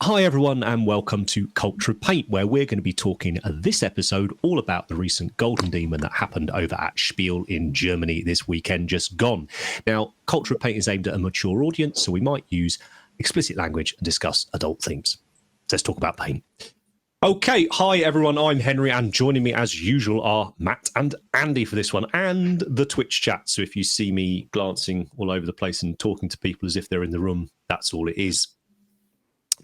Hi everyone and welcome to Culture of Paint, where we're going to be talking this episode all about the recent Golden Demon that happened over at SPIEL in Germany this weekend just gone. Now, Culture of Paint is aimed at a mature audience, so we might use explicit language and discuss adult themes. So let's talk about paint. Okay, hi everyone, I'm Henry, and joining me as usual are Matt and Andy for this one, and the Twitch chat. So if you see me glancing all over the place and talking to people as if they're in the room, that's all it is.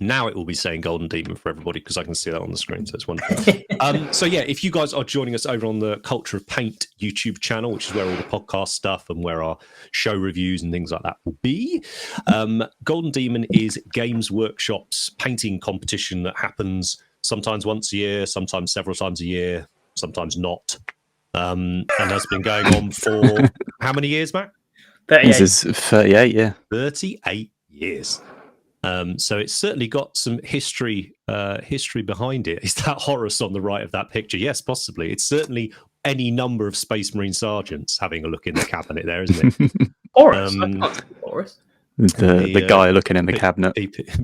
Now it will be saying Golden Demon for everybody because I can see that on the screen, so it's wonderful. So yeah, if you guys are joining us over on the Culture of Paint YouTube channel, which is where all the podcast stuff and where our show reviews and things like that will be, Golden Demon is Games Workshop's painting competition that happens sometimes once a year, sometimes several times a year, sometimes not, and has been going on for how many years, Matt? 38. This is 38, yeah. 38 years. So it's certainly got some history behind it. Is that Horace on the right of that picture? Yes, possibly. It's certainly any number of Space Marine sergeants having a look in the cabinet there, isn't it? Horace? Horace? The guy looking in the cabinet.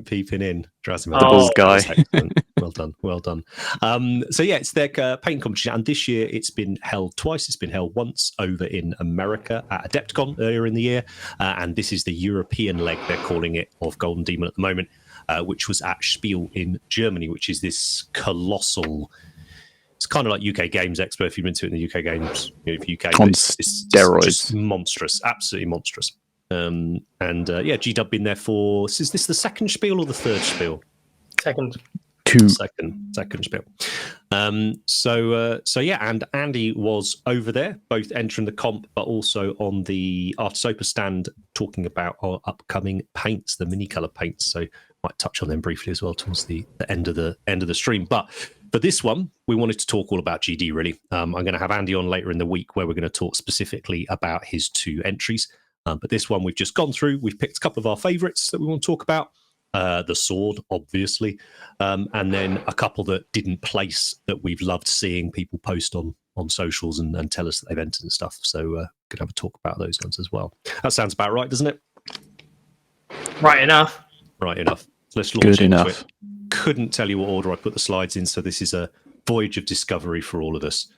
Peeping in. The Bulls guy. Well done. So yeah, it's their paint competition, and this year it's been held twice. It's been held once over in America at Adepticon earlier in the year, and this is the European leg, they're calling it, of Golden Demon at the moment, which was at Spiel in Germany, which is this colossal... It's kind of like UK Games Expo if you've been to it in the UK Games, UK. On steroids. Just monstrous, absolutely monstrous. Yeah, G-Dub been there for... Is this the second Spiel or the third Spiel? Second. Second Spiel. So yeah, and Andy was over there, both entering the comp, but also on the Artisopa stand talking about our upcoming paints, the mini color paints. So might touch on them briefly as well towards the end of the stream. But for this one, we wanted to talk all about GD, really. I'm going to have Andy on later in the week where we're going to talk specifically about his two entries. But this one we've just gone through. We've picked a couple of our favourites that we want to talk about. The sword, obviously, and then a couple that didn't place that we've loved seeing people post on socials and tell us that they've entered and stuff. So could have a talk about those ones as well. That sounds about right, doesn't it? Right enough. Let's launch into it. Couldn't tell you what order I put the slides in, so this is a voyage of discovery for all of us.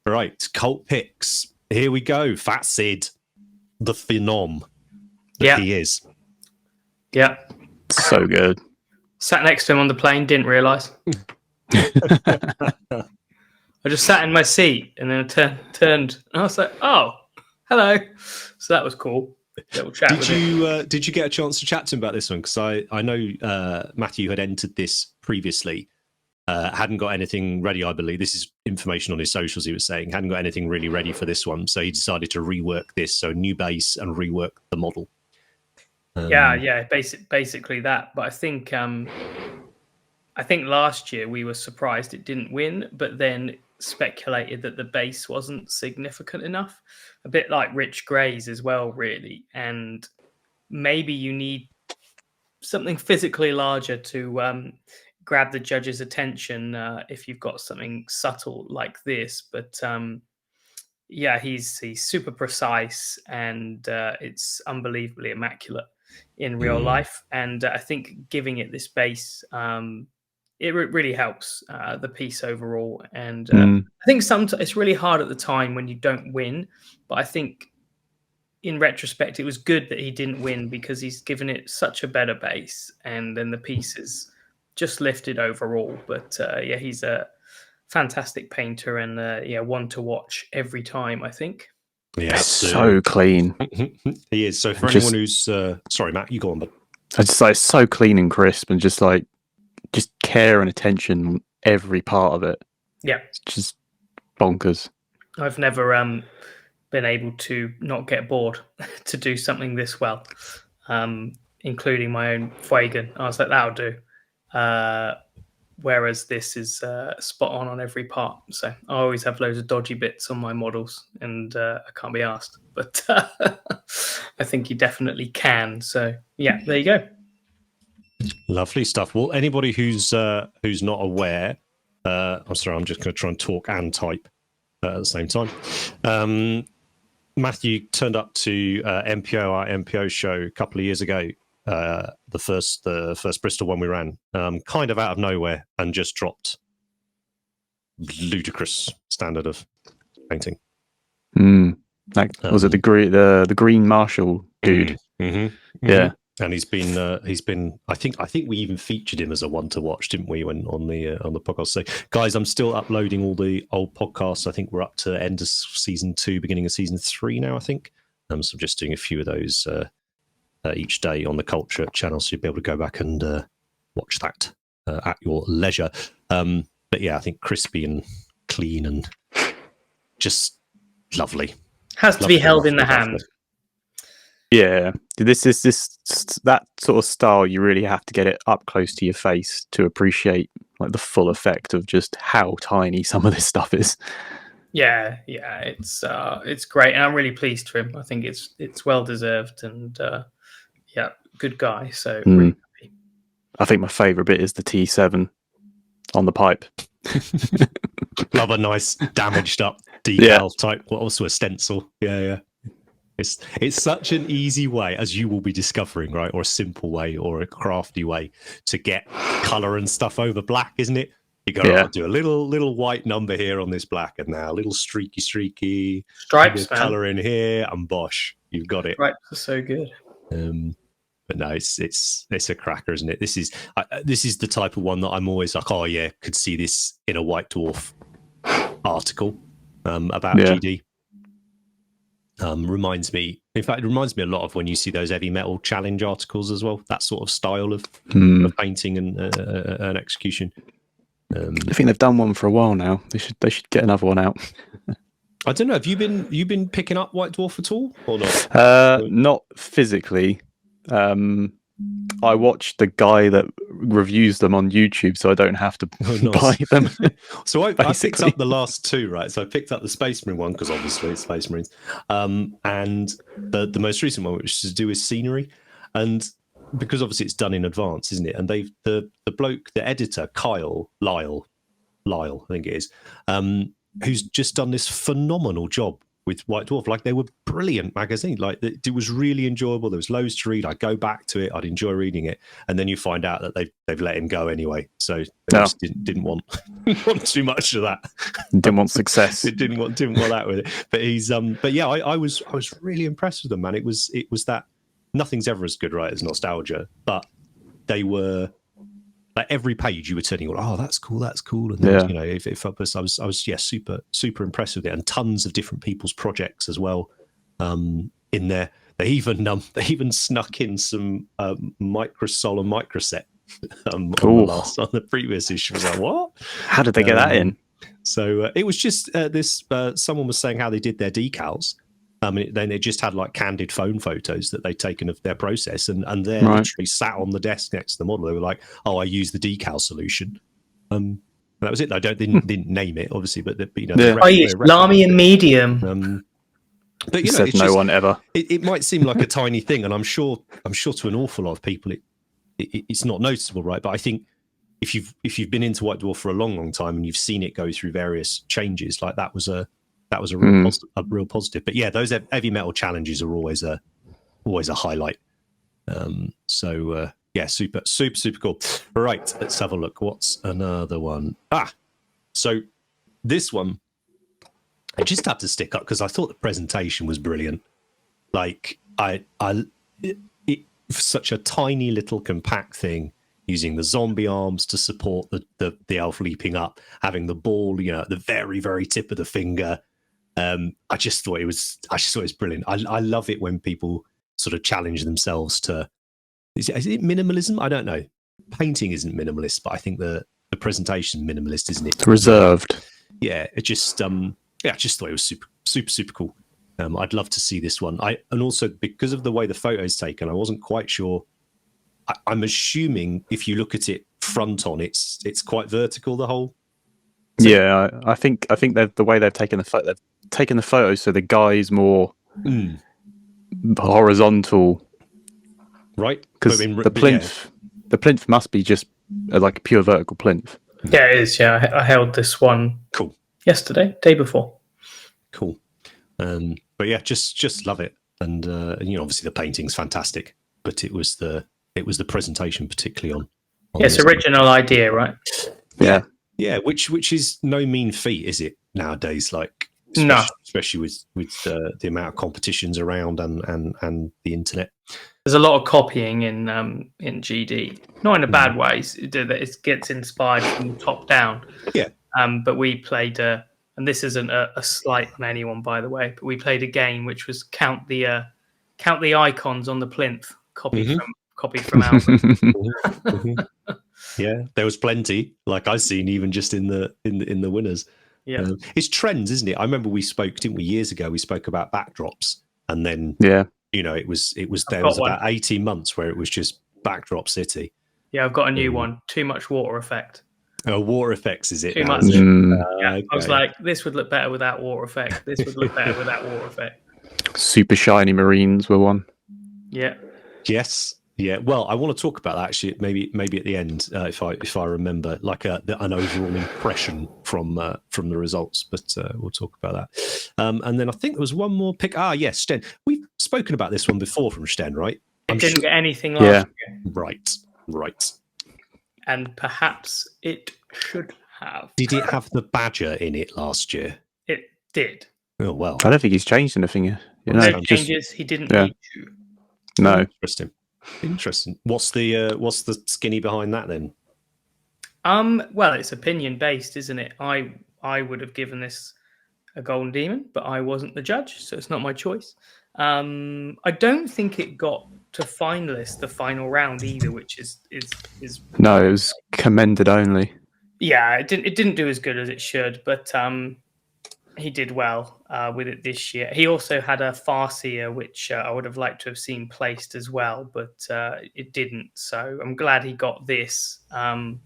All right, cult picks. Here we go. Fat Sid, the phenom that he is. Yeah. So good. Sat next to him on the plane, didn't realise. I just sat in my seat and then I turned and I was like, oh, hello. So that was cool. Little chat Did you get a chance to chat to him about this one? Because I know Matthew had entered this previously, hadn't got anything ready, I believe. This is information on his socials, he was saying. Hadn't got anything really ready for this one. So he decided to rework this. So new base and rework the model. Basically that. But I think last year we were surprised it didn't win, but then speculated that the base wasn't significant enough. A bit like Rich Gray's as well, really. And maybe you need something physically larger to grab the judge's attention if you've got something subtle like this. But he's super precise and it's unbelievably immaculate in real life. And I think giving it this base, it really helps the piece overall. And I think sometimes it's really hard at the time when you don't win. But I think in retrospect, it was good that he didn't win because he's given it such a better base. And then the piece is just lifted overall. But he's a fantastic painter and one to watch every time, I think. Yeah, so clean. He is. So for anyone who's sorry, Matt, you go on. But I just like so clean and crisp, and just care and attention on every part of it. Yeah, it's just bonkers. I've never been able to not get bored to do something this well, including my own Fuegan. I was like, that'll do. Whereas this is spot on every part. So I always have loads of dodgy bits on my models and I can't be asked. But I think you definitely can. So, yeah, there you go. Lovely stuff. Well, anybody who's not aware, I'm sorry, I'm just going to try and talk and type at the same time. Matthew turned up to MPO, our MPO show a couple of years ago the first Bristol one we ran, kind of out of nowhere, and just dropped ludicrous standard of painting. Like, was it the green Marshall dude? Yeah. And he's been. I think we even featured him as a one to watch, didn't we? When on the podcast. So, guys, I'm still uploading all the old podcasts. I think we're up to end of season 2, beginning of season 3 now. I think. So I'm just doing a few of those each day on the Culture channel, so you'll be able to go back and watch that at your leisure. But yeah, I think crispy and clean and just lovely. Has to be held in the hand. Yeah, this that sort of style. You really have to get it up close to your face to appreciate like the full effect of just how tiny some of this stuff is. Yeah, it's great, and I'm really pleased for him. I think it's well deserved, and yeah, good guy. So really happy. I think my favourite bit is the T7 on the pipe. Love a nice damaged up decal type, also a stencil. Yeah. It's such an easy way, as you will be discovering, right? Or a simple way, or a crafty way to get colour and stuff over black, isn't it? You go, I'll do a little white number here on this black, and now a little streaky stripes, colour in here, and bosh, you've got it. Stripes are so good. But no, it's a cracker, isn't it? This is the type of one that I'm always like, oh yeah, could see this in a White Dwarf article about GD. Reminds me a lot of when you see those heavy metal challenge articles as well. That sort of style of painting and execution. I think they've done one for a while now. They should get another one out. I don't know. Have you been picking up White Dwarf at all or not? Not physically. I watched the guy that reviews them on YouTube, so I don't have to buy them. So I picked up the last 2, right? So I picked up the Space Marine one because obviously it's Space Marines, and the most recent one, which is to do with scenery, and because obviously it's done in advance, isn't it? And they've the bloke, the editor, Lyle, I think it is, who's just done this phenomenal job with White Dwarf. Like, they were brilliant magazine. Like, it was really enjoyable. There was loads to read. I'd go back to it. I'd enjoy reading it. And then you find out that they've let him go anyway. So they just didn't want too much of that. Didn't want success. didn't want that with it. But he's but yeah, I was really impressed with them, man. It was that nothing's ever as good, right, as nostalgia. But they were, like, every page you were turning, oh, that's cool, and then, you know, if it felt, I was super impressed with it, and tons of different people's projects as well in there. They even snuck in some Microsol and Microset on the previous issue. I was like, what? How did they get that in? So it was just this. Someone was saying how they did their decals. Then they just had like candid phone photos that they'd taken of their process, and they're literally sat on the desk next to the model. They were like, "Oh, I used the decal solution." And that was it. They didn't name it, obviously, but you know, I used Lamy and medium. But you know, said no one ever. It might seem like a tiny thing, and I'm sure to an awful lot of people it's not noticeable, right? But I think if you've been into White Dwarf for a long time and you've seen it go through various changes, like that was a real positive. But yeah, those heavy metal challenges are always a highlight. So yeah, super cool. Right, let's have a look. What's another one? So this one I just had to stick up because I thought the presentation was brilliant. Like, it such a tiny little compact thing, using the zombie arms to support the elf leaping up, having the ball, you know, at the very, very tip of the finger. I just thought it was brilliant. I love it when people sort of challenge themselves to, is it minimalism? I don't know. Painting isn't minimalist, but I think the presentation is minimalist, isn't it? It's reserved. Yeah, it just I just thought it was super cool. I'd love to see this one. And also because of the way the photo's taken, I wasn't quite sure. I'm assuming if you look at it front on, it's quite vertical, the whole. Yeah, I think the way they've taken the photo, so the guy's more horizontal, right? Because the plinth must be just like a pure vertical plinth. Yeah, it is. Yeah, I held this one. Cool. Yesterday, day before. Cool. But yeah, just love it, and you know, obviously the painting's fantastic. but it was the presentation, particularly on Yes, this. original idea, right? Yeah, which is no mean feat, is it nowadays? Like, No. especially with the amount of competitions around and the internet. There's a lot of copying in GD, not in a bad way. It gets inspired from the top down. Yeah. But we played and this isn't a slight on anyone, by the way, but we played a game which was count the icons on the plinth, copied from Albert. Yeah, there was plenty, like I've seen, even just in the winners. Yeah, it's trends, isn't it? I remember we spoke, didn't we, years ago? We spoke about backdrops, and then it was there was about 18 months where it was just backdrop city. Yeah, I've got a new one. Too much water effect. Oh, water effects, is it? Too now, much. is it? Yeah, okay. I was like, this would look better without water effect. This would look better without water effect. Super shiny marines were one. Yeah. Yes. Yeah. Well, I want to talk about that actually. Maybe at the end, if I remember, like an overall impression from the results. But we'll talk about that. And then I think there was one more pick. Yes, Sten. We've spoken about this one before from Sten, right? It didn't get anything last year. Right. And perhaps it should have. Did it have the badger in it last year? It did. Oh well. I don't think he's changed anything. No changes. He didn't need to. No. Interesting. What's the skinny behind that then? Well, it's opinion based, isn't it? I would have given this a golden demon, but I wasn't the judge, so it's not my choice. I don't think it got to finalist the final round either, which is no, it was commended only. Yeah, it didn't do as good as it should, but he did well with it this year. He also had a Farseer, which I would have liked to have seen placed as well, but it didn't. So I'm glad he got this. So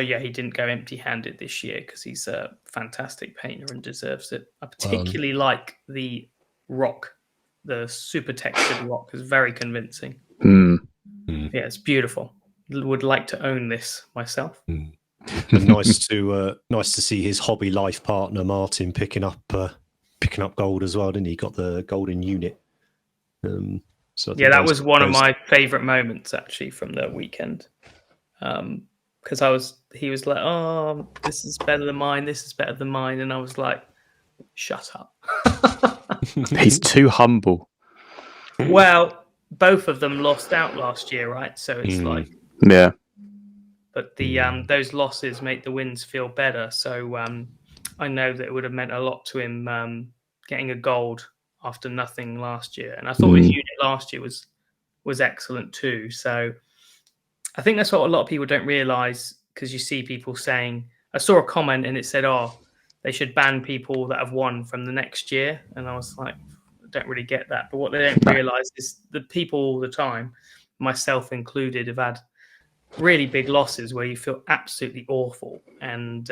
yeah, he didn't go empty-handed this year because he's a fantastic painter and deserves it. I particularly like the rock. The super textured rock is very convincing. Yeah, it's beautiful. Would like to own this myself. And nice to see his hobby life partner Martin picking up gold as well, didn't he? Got the golden unit. So yeah, that was one of my favourite moments actually from the weekend. Because he was like, "Oh, this is better than mine. This is better than mine," and I was like, "Shut up." He's too humble. Well, both of them lost out last year, right? So it's like, yeah. But the those losses make the wins feel better. So I know that it would have meant a lot to him getting a gold after nothing last year, and I thought his unit last year was excellent too. So I think that's what a lot of people don't realise, because you see people saying, I saw a comment and it said, "Oh, they should ban people that have won from the next year," and I was like, I don't really get that. But what they don't realise is the people all the time, myself included, have had really big losses where you feel absolutely awful, and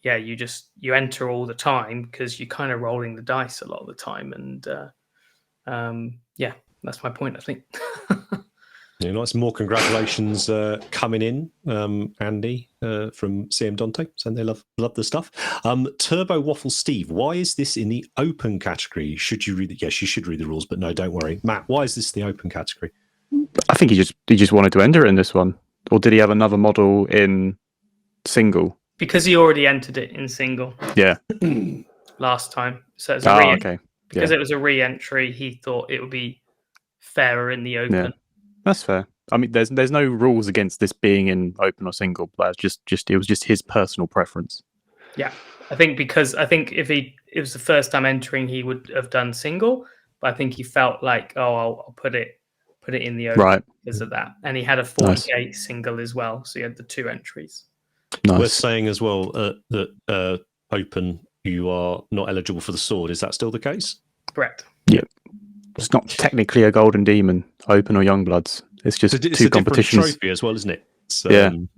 you enter all the time because you're kind of rolling the dice a lot of the time, and that's my point, I think. Yeah, nice. More congratulations coming in, Andy from CM Dante, saying they love the stuff. Turbo Waffle Steve, why is this in the open category? Should you read it? Yes, you should read the rules, but no, don't worry. Matt, why is this the open category? I think he just wanted to enter it in this one, or did he have another model in single? Because he already entered it in single. Yeah. Last time, so it's a okay. Because it was a re-entry, he thought it would be fairer in the open. Yeah. That's fair. I mean, there's no rules against this being in open or single, but it was just his personal preference. Yeah, I think if it was the first time entering, he would have done single, but I think he felt like, I'll put it in the open because of that, and he had a 40k single as well, so he had the two entries. Nice. We're saying as well that open, you are not eligible for the sword. Is that still the case? Correct. Yeah. It's not technically a golden demon, open or Youngbloods. It's just two competitions. Trophy as well, isn't it? So,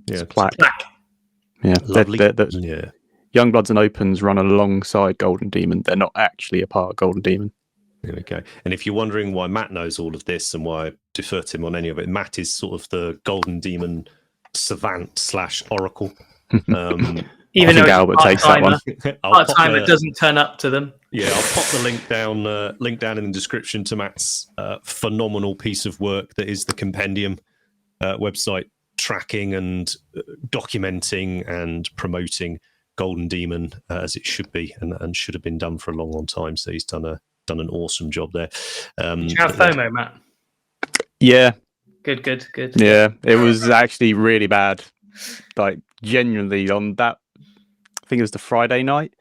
it's plaque. Yeah, Youngbloods and opens run alongside golden demon. They're not actually a part of golden demon. There we go. And if you're wondering why Matt knows all of this and why I defer to him on any of it, Matt is sort of the golden demon savant / oracle. Even though Albert takes that one. Part-timer doesn't turn up to them. Yeah, I'll pop the link down in the description to Matt's phenomenal piece of work that is the compendium website, tracking and documenting and promoting Golden Demon as it should be, and should have been done for a long, long time. So he's done an awesome job there. Did you have FOMO, Matt? Yeah. Good. Yeah, it was actually really bad. Like, genuinely, on that, I think it was the Friday night,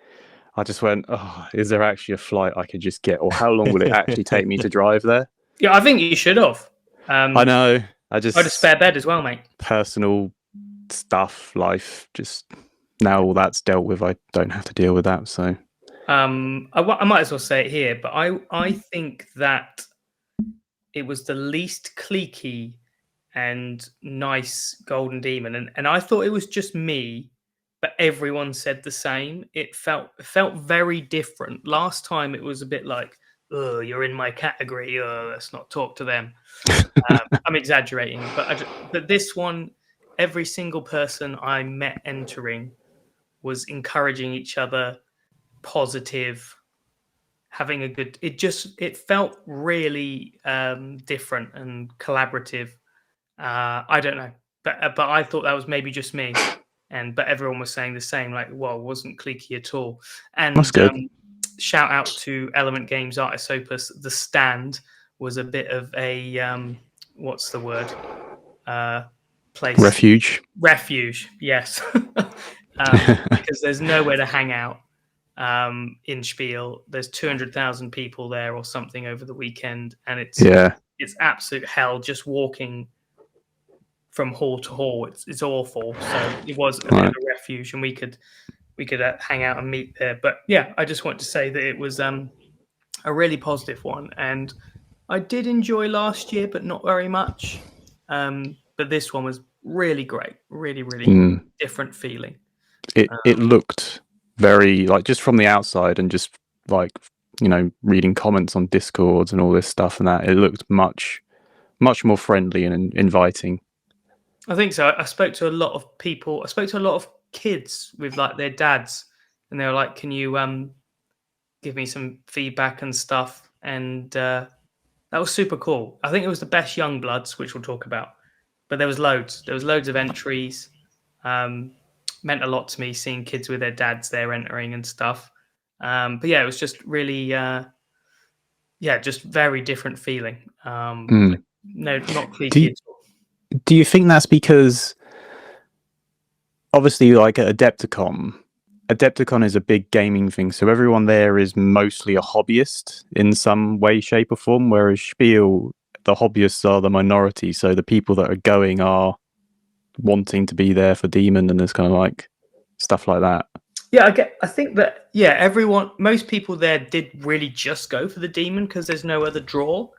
I just went, oh, is there actually a flight I could just get? Or how long will it actually take me to drive there? Yeah, I think you should have. I know. I'd a spare bed as well, mate. Personal stuff, life, just now all that's dealt with, I don't have to deal with that. So I might as well say it here, but I think that it was the least cliquey and nice Golden Demon, and I thought it was just me, but everyone said the same. It felt very different. Last time it was a bit like, oh, you're in my category, let's not talk to them. I'm exaggerating, but this one, every single person I met entering was encouraging each other, positive, having a good. It felt really different and collaborative. I don't know, but I thought that was maybe just me, but everyone was saying the same. Like, well, it wasn't cliquey at all. And that's good. Shout out to Element Games Artist Opus. The stand was a bit of a what's the word? Place. Refuge. Yes, because there's nowhere to hang out. In Spiel, there's 200,000 people there or something over the weekend, and it's absolute hell just walking from hall to hall. It's awful. So it was a bit of a refuge, and we could hang out and meet there. But yeah, I just want to say that it was a really positive one, and I did enjoy last year, but not very much. But this one was really great, really different feeling. It looked very, like, just from the outside and just like, you know, reading comments on Discords and all this stuff and that, it looked much more friendly and inviting. I think so. I spoke to a lot of people. I spoke to a lot of kids with like their dads, and they were like, "Can you give me some feedback and stuff?" And that was super cool. I think it was the best young bloods, which we'll talk about. But there was loads. There was loads of entries. Meant a lot to me seeing kids with their dads there entering and stuff. But yeah, it was just really, just very different feeling. No, not cliquey at all. Do you think that's because, obviously, like at Adepticon is a big gaming thing, so everyone there is mostly a hobbyist in some way, shape, or form, whereas Spiel, the hobbyists are the minority, so the people that are going are wanting to be there for Demon, and there's kind of like stuff like that. Yeah, I think that most people there did really just go for the Demon because there's no other draw.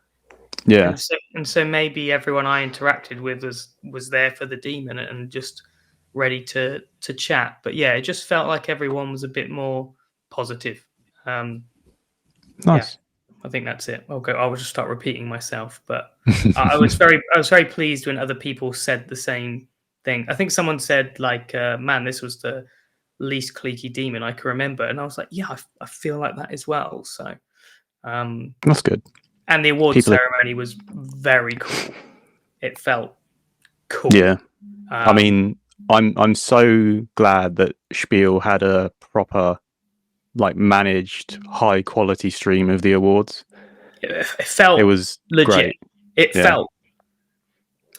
Yeah, and so maybe everyone I interacted with was there for the Demon and just ready to chat. But yeah, it just felt like everyone was a bit more positive. Nice. Yeah, I think that's it. I will just start repeating myself, but I was very pleased when other people said the same thing. I think someone said like, "Man, this was the least cliquey Demon I can remember," and I was like, "Yeah, I feel like that as well." So that's good. And the awards ceremony was very cool. It felt cool. Yeah, I mean, I'm so glad that Spiel had a proper, like, managed high quality stream of the awards. It was legit. Great. It felt.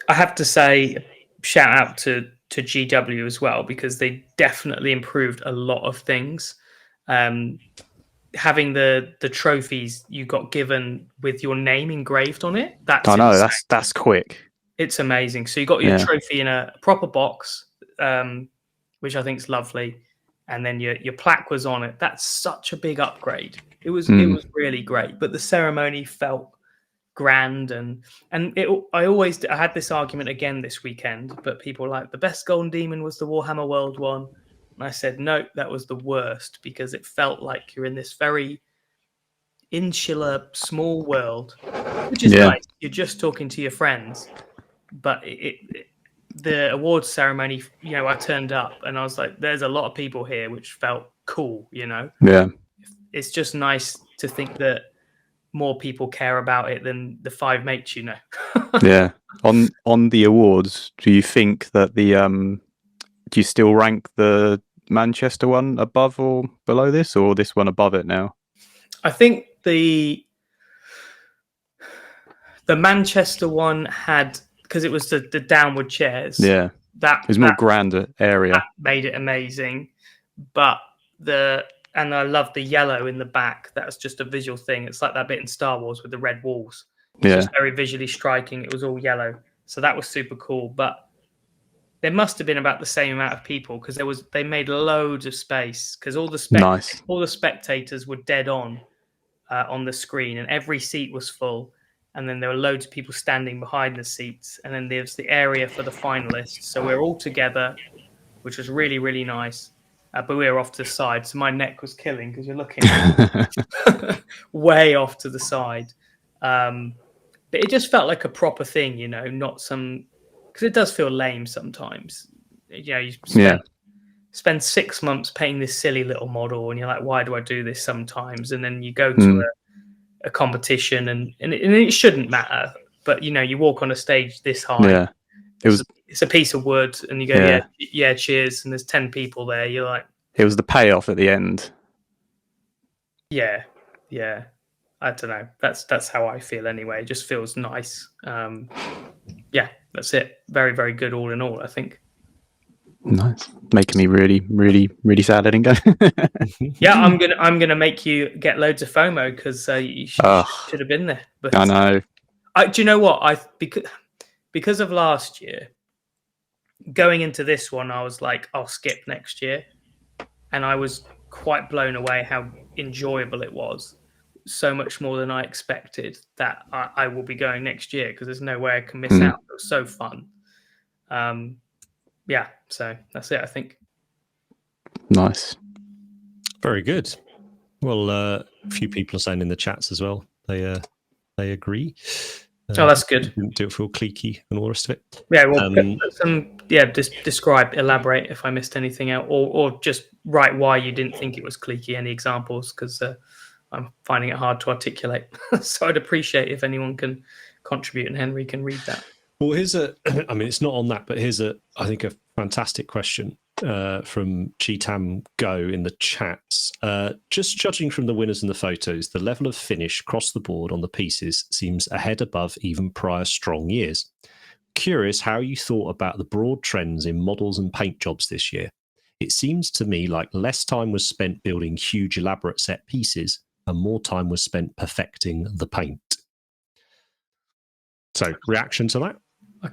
I have to say, shout out to GW as well, because they definitely improved a lot of things. Having the trophies you got given with your name engraved on it. That's quick. It's amazing. So you got your trophy in a proper box, which I think is lovely, and then your plaque was on it. That's such a big upgrade. It was really great. But the ceremony felt grand, and I had this argument again this weekend, but people were like, the best Golden Demon was the Warhammer World one. And I said, no, that was the worst, because it felt like you're in this very insular, small world, which is nice. You're just talking to your friends. But the awards ceremony, I turned up and I was like, there's a lot of people here, which felt cool, Yeah. it's just nice to think that more people care about it than the 5 mates, you know. Yeah. On the awards, do you think that the do you still rank the Manchester one above or below this, or this one above it now? I think the Manchester one had, because it was the downward chairs. Yeah. That It was more grander area. that made it amazing. But and I love the yellow in the back. That's just a visual thing. It's like that bit in Star Wars with the red walls. It's just very visually striking. It was all yellow. So that was super cool. But there must have been about the same amount of people, because they made loads of space, because all the spectators were dead on the screen, and every seat was full. And then there were loads of people standing behind the seats. And then there's the area for the finalists. So we're all together, which was really, really nice. But we were off to the side. So my neck was killing, because you're looking way off to the side. But it just felt like a proper thing, you know, not some... Because it does feel lame sometimes. You know, you spend 6 months painting this silly little model, and you're like, why do I do this sometimes? And then you go to a competition, and it shouldn't matter. But, you know, you walk on a stage this high. Yeah. It's a piece of wood, and you go, yeah, cheers. And there's 10 people there. You're like... It was the payoff at the end. Yeah. I don't know. That's how I feel anyway. It just feels nice. Yeah, that's it. Very, very good all in all, I think. Nice. Making me really, really, really sad I didn't go. Yeah, I'm gonna make you get loads of FOMO, because you should have been there. But I know. Do you know what? Because of last year, going into this one, I was like, I'll skip next year, and I was quite blown away how enjoyable it was. So much more than I expected, that I will be going next year, because there's no way I can miss out. It was so fun. Yeah, so that's it, I think. Nice. Very good. Well, a few people are saying in the chats as well. They agree. Oh, that's good. Didn't do it feel cliquey and all the rest of it. Yeah, well, describe, elaborate if I missed anything out, or just write why you didn't think it was cliquey. Any examples? Because I'm finding it hard to articulate. So I'd appreciate if anyone can contribute, and Henry can read that. Well, I mean, it's not on that, but here's I think a fantastic question from Cheetam Go in the chats. Just judging from the winners and the photos, the level of finish across the board on the pieces seems a head above even prior strong years. Curious how you thought about the broad trends in models and paint jobs this year. It seems to me like less time was spent building huge elaborate set pieces and more time was spent perfecting the paint. So, reaction to that? I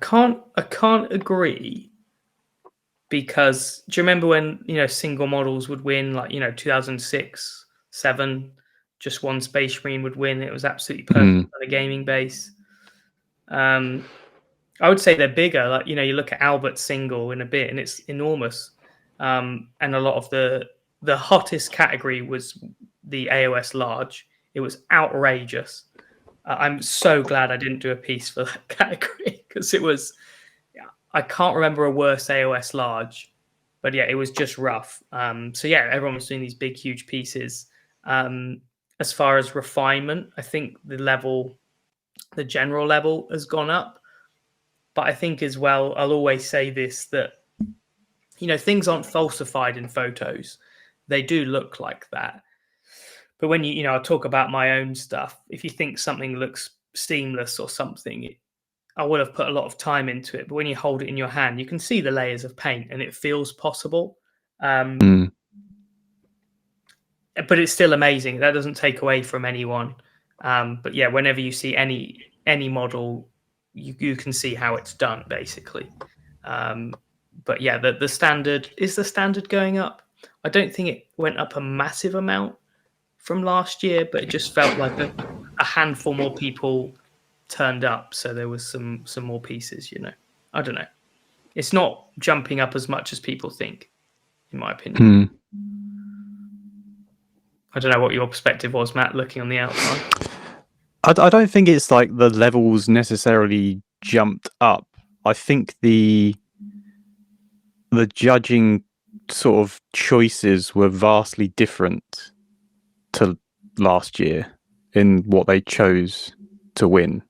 can't agree, because do you remember when, you know, single models would win, like, you know, 2006, 7, just one Space Marine would win. It was absolutely perfect on a gaming base. I would say they're bigger. Like, you know, you look at Albert's single in a bit, and it's enormous. And a lot of the hottest category was the AOS large. It was outrageous. I'm so glad I didn't do a piece for that category, because it was... I can't remember a worse AOS large, but yeah, it was just rough. So yeah, everyone was doing these big, huge pieces. As far as refinement, I think the general level has gone up. But I think as well, I'll always say this, that, you know, things aren't falsified in photos. They do look like that. But when you know, I talk about my own stuff. If you think something looks seamless or something, I would have put a lot of time into it. But when you hold it in your hand, you can see the layers of paint, and it feels possible. But it's still amazing. That doesn't take away from anyone. But yeah, whenever you see any model, you can see how it's done, basically. But yeah, the standard going up. I don't think it went up a massive amount from last year, but it just felt like a handful more people turned up, so there was some more pieces, you know. I don't know. It's not jumping up as much as people think, in my opinion. I don't know what your perspective was, Matt, looking on the outside. I don't think it's like the levels necessarily jumped up. I think the judging sort of choices were vastly different to last year in what they chose to win.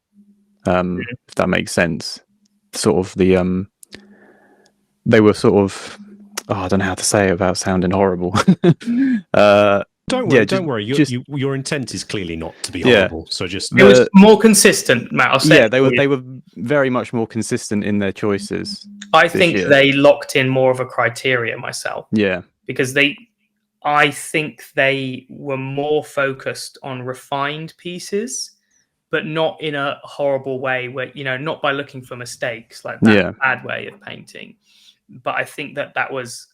If that makes sense. Sort of the they were sort of, I don't know how to say it without sounding horrible. Don't worry, don't worry. Your intent is clearly not to be horrible. So just it was more consistent, Matt. I'll say they were very much more consistent in their choices. I think they locked in more of a criteria myself. Yeah, because I think they were more focused on refined pieces, but not in a horrible way where, not by looking for mistakes, like that bad way of painting. But I think that was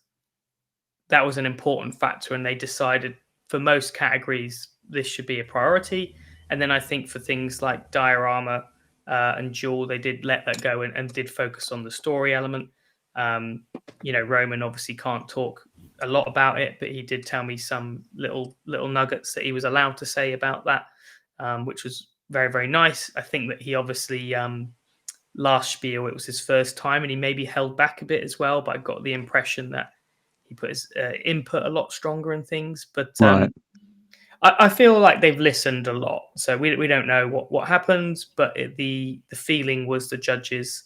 an important factor, and they decided for most categories this should be a priority. And then I think for things like diorama and jewel, they did let that go and did focus on the story element. Roman obviously can't talk a lot about it, but he did tell me some little nuggets that he was allowed to say about that, which was very, very nice. I think that he obviously last Spiel, it was his first time, and he maybe held back a bit as well, but I got the impression that he put his input a lot stronger in things. But I feel like they've listened a lot, so we don't know what happens, but the feeling was the judges.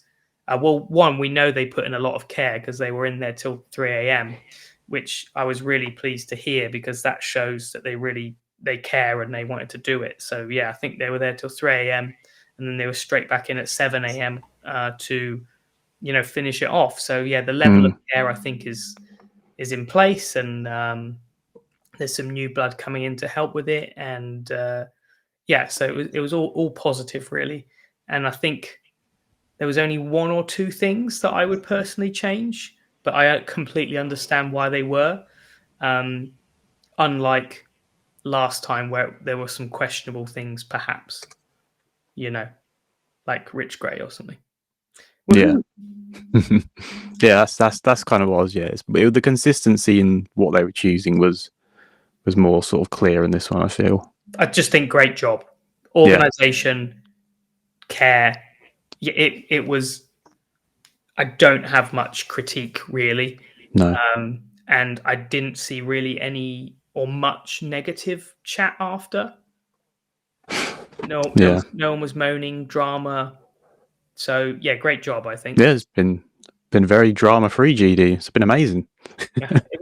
One, we know they put in a lot of care because they were in there till 3 a.m., which I was really pleased to hear, because that shows that they care and they wanted to do it. So yeah, I think they were there till 3 a.m. and then they were straight back in at 7 a.m. To finish it off. So yeah, the level of care I think is in place, and there's some new blood coming in to help with it, and so it was all positive really. And I think there was only one or two things that I would personally change, but I completely understand why they were. Unlike last time where there were some questionable things, perhaps, like Rich Grey or something. Yeah. Yeah, that's kind of what I was. Yeah, the consistency in what they were choosing was more sort of clear in this one, I feel. I just think great job, organization, care. It was. I don't have much critique really. No. And I didn't see really any or much negative chat after. No one was moaning, drama. So yeah, great job, I think. Yeah, it's been very drama free, GD. It's been amazing.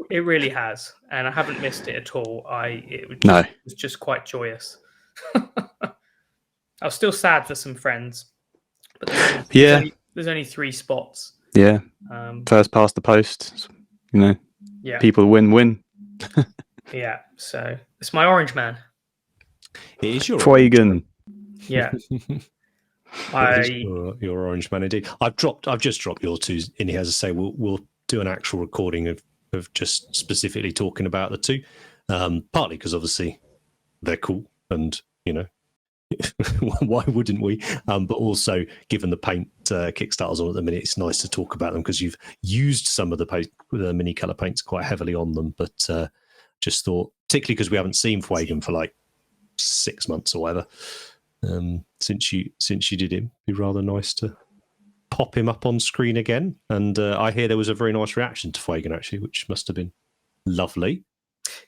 It really has, and I haven't missed it at all. It was just quite joyous. I was still sad for some friends, but there's only 3 spots. Yeah. First past the post. People win. Yeah. So it's my orange man. It is your Fuegan. Yeah. Your orange man indeed. I've just dropped your 2 in here. As I say, we'll do an actual recording of just specifically talking about the 2. Partly because obviously they're cool, and why wouldn't we? But also, given the paint Kickstarters on at the minute, it's nice to talk about them because you've used some of the mini color paints quite heavily on them. But just thought, particularly because we haven't seen Fuegan for like 6 months or whatever. Since you did him, it'd be rather nice to pop him up on screen again. And I hear there was a very nice reaction to Fuegan actually, which must have been lovely.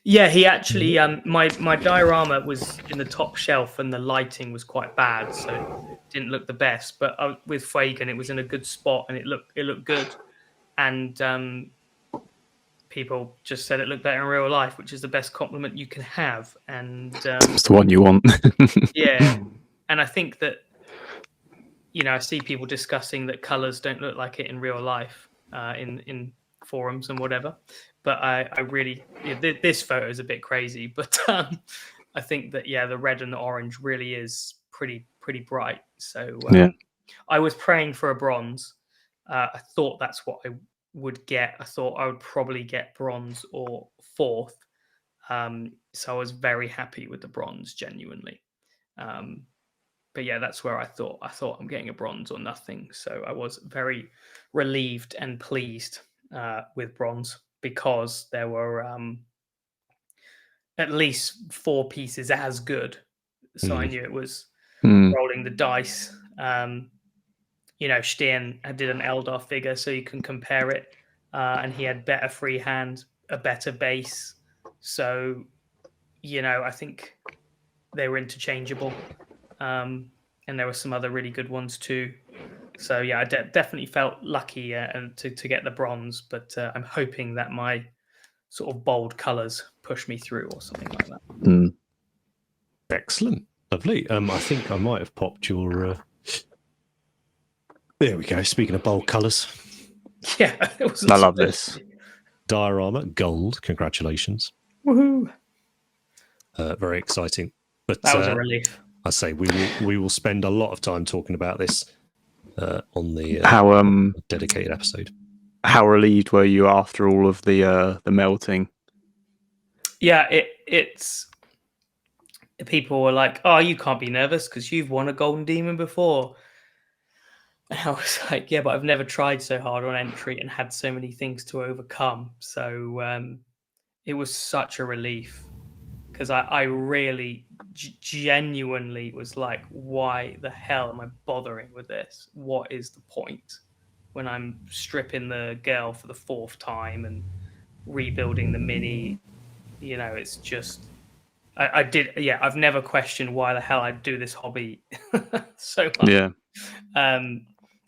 Yeah, he actually my diorama was in the top shelf and the lighting was quite bad, so it didn't look the best. But with Fuegan, it was in a good spot and it looked good. And people just said it looked better in real life, which is the best compliment you can have. And it's the one you want. Yeah. And I think that, I see people discussing that colors don't look like it in real life in forums and whatever. But I really, this photo is a bit crazy. But I think that, the red and the orange really is pretty bright. So I was praying for a bronze. I thought that's what I would get. I thought I would probably get bronze or 4th. So I was very happy with the bronze, genuinely. But yeah, that's where I thought I'm getting a bronze or nothing. So I was very relieved and pleased with bronze, because there were at least 4 pieces as good. So I knew it was rolling the dice. Stian did an Eldar figure, so you can compare it. And he had better freehand, a better base. So I think they were interchangeable. And there were some other really good ones too. So yeah, I definitely felt lucky and to get the bronze, but I'm hoping that my sort of bold colours push me through or something like that. Mm. Excellent. Lovely. I think I might have popped your... There we go. Speaking of bold colours. Yeah, it wasn't I love supposed this. to be. Diorama, gold. Congratulations. Woohoo! Very exciting. But That was a relief. I say we will spend a lot of time talking about this on the How dedicated episode. how relieved were you after all of the melting? Yeah, it's people were like, "Oh, you can't be nervous because you've won a golden demon before." And I was like, "Yeah, but I've never tried so hard on entry and had so many things to overcome." So it was such a relief because I really genuinely was like, "Why the hell am I bothering with this? What is the point when I'm stripping the girl for the 4th time and rebuilding the mini?" It's just I did. Yeah, I've never questioned why the hell I do this hobby so much. Yeah.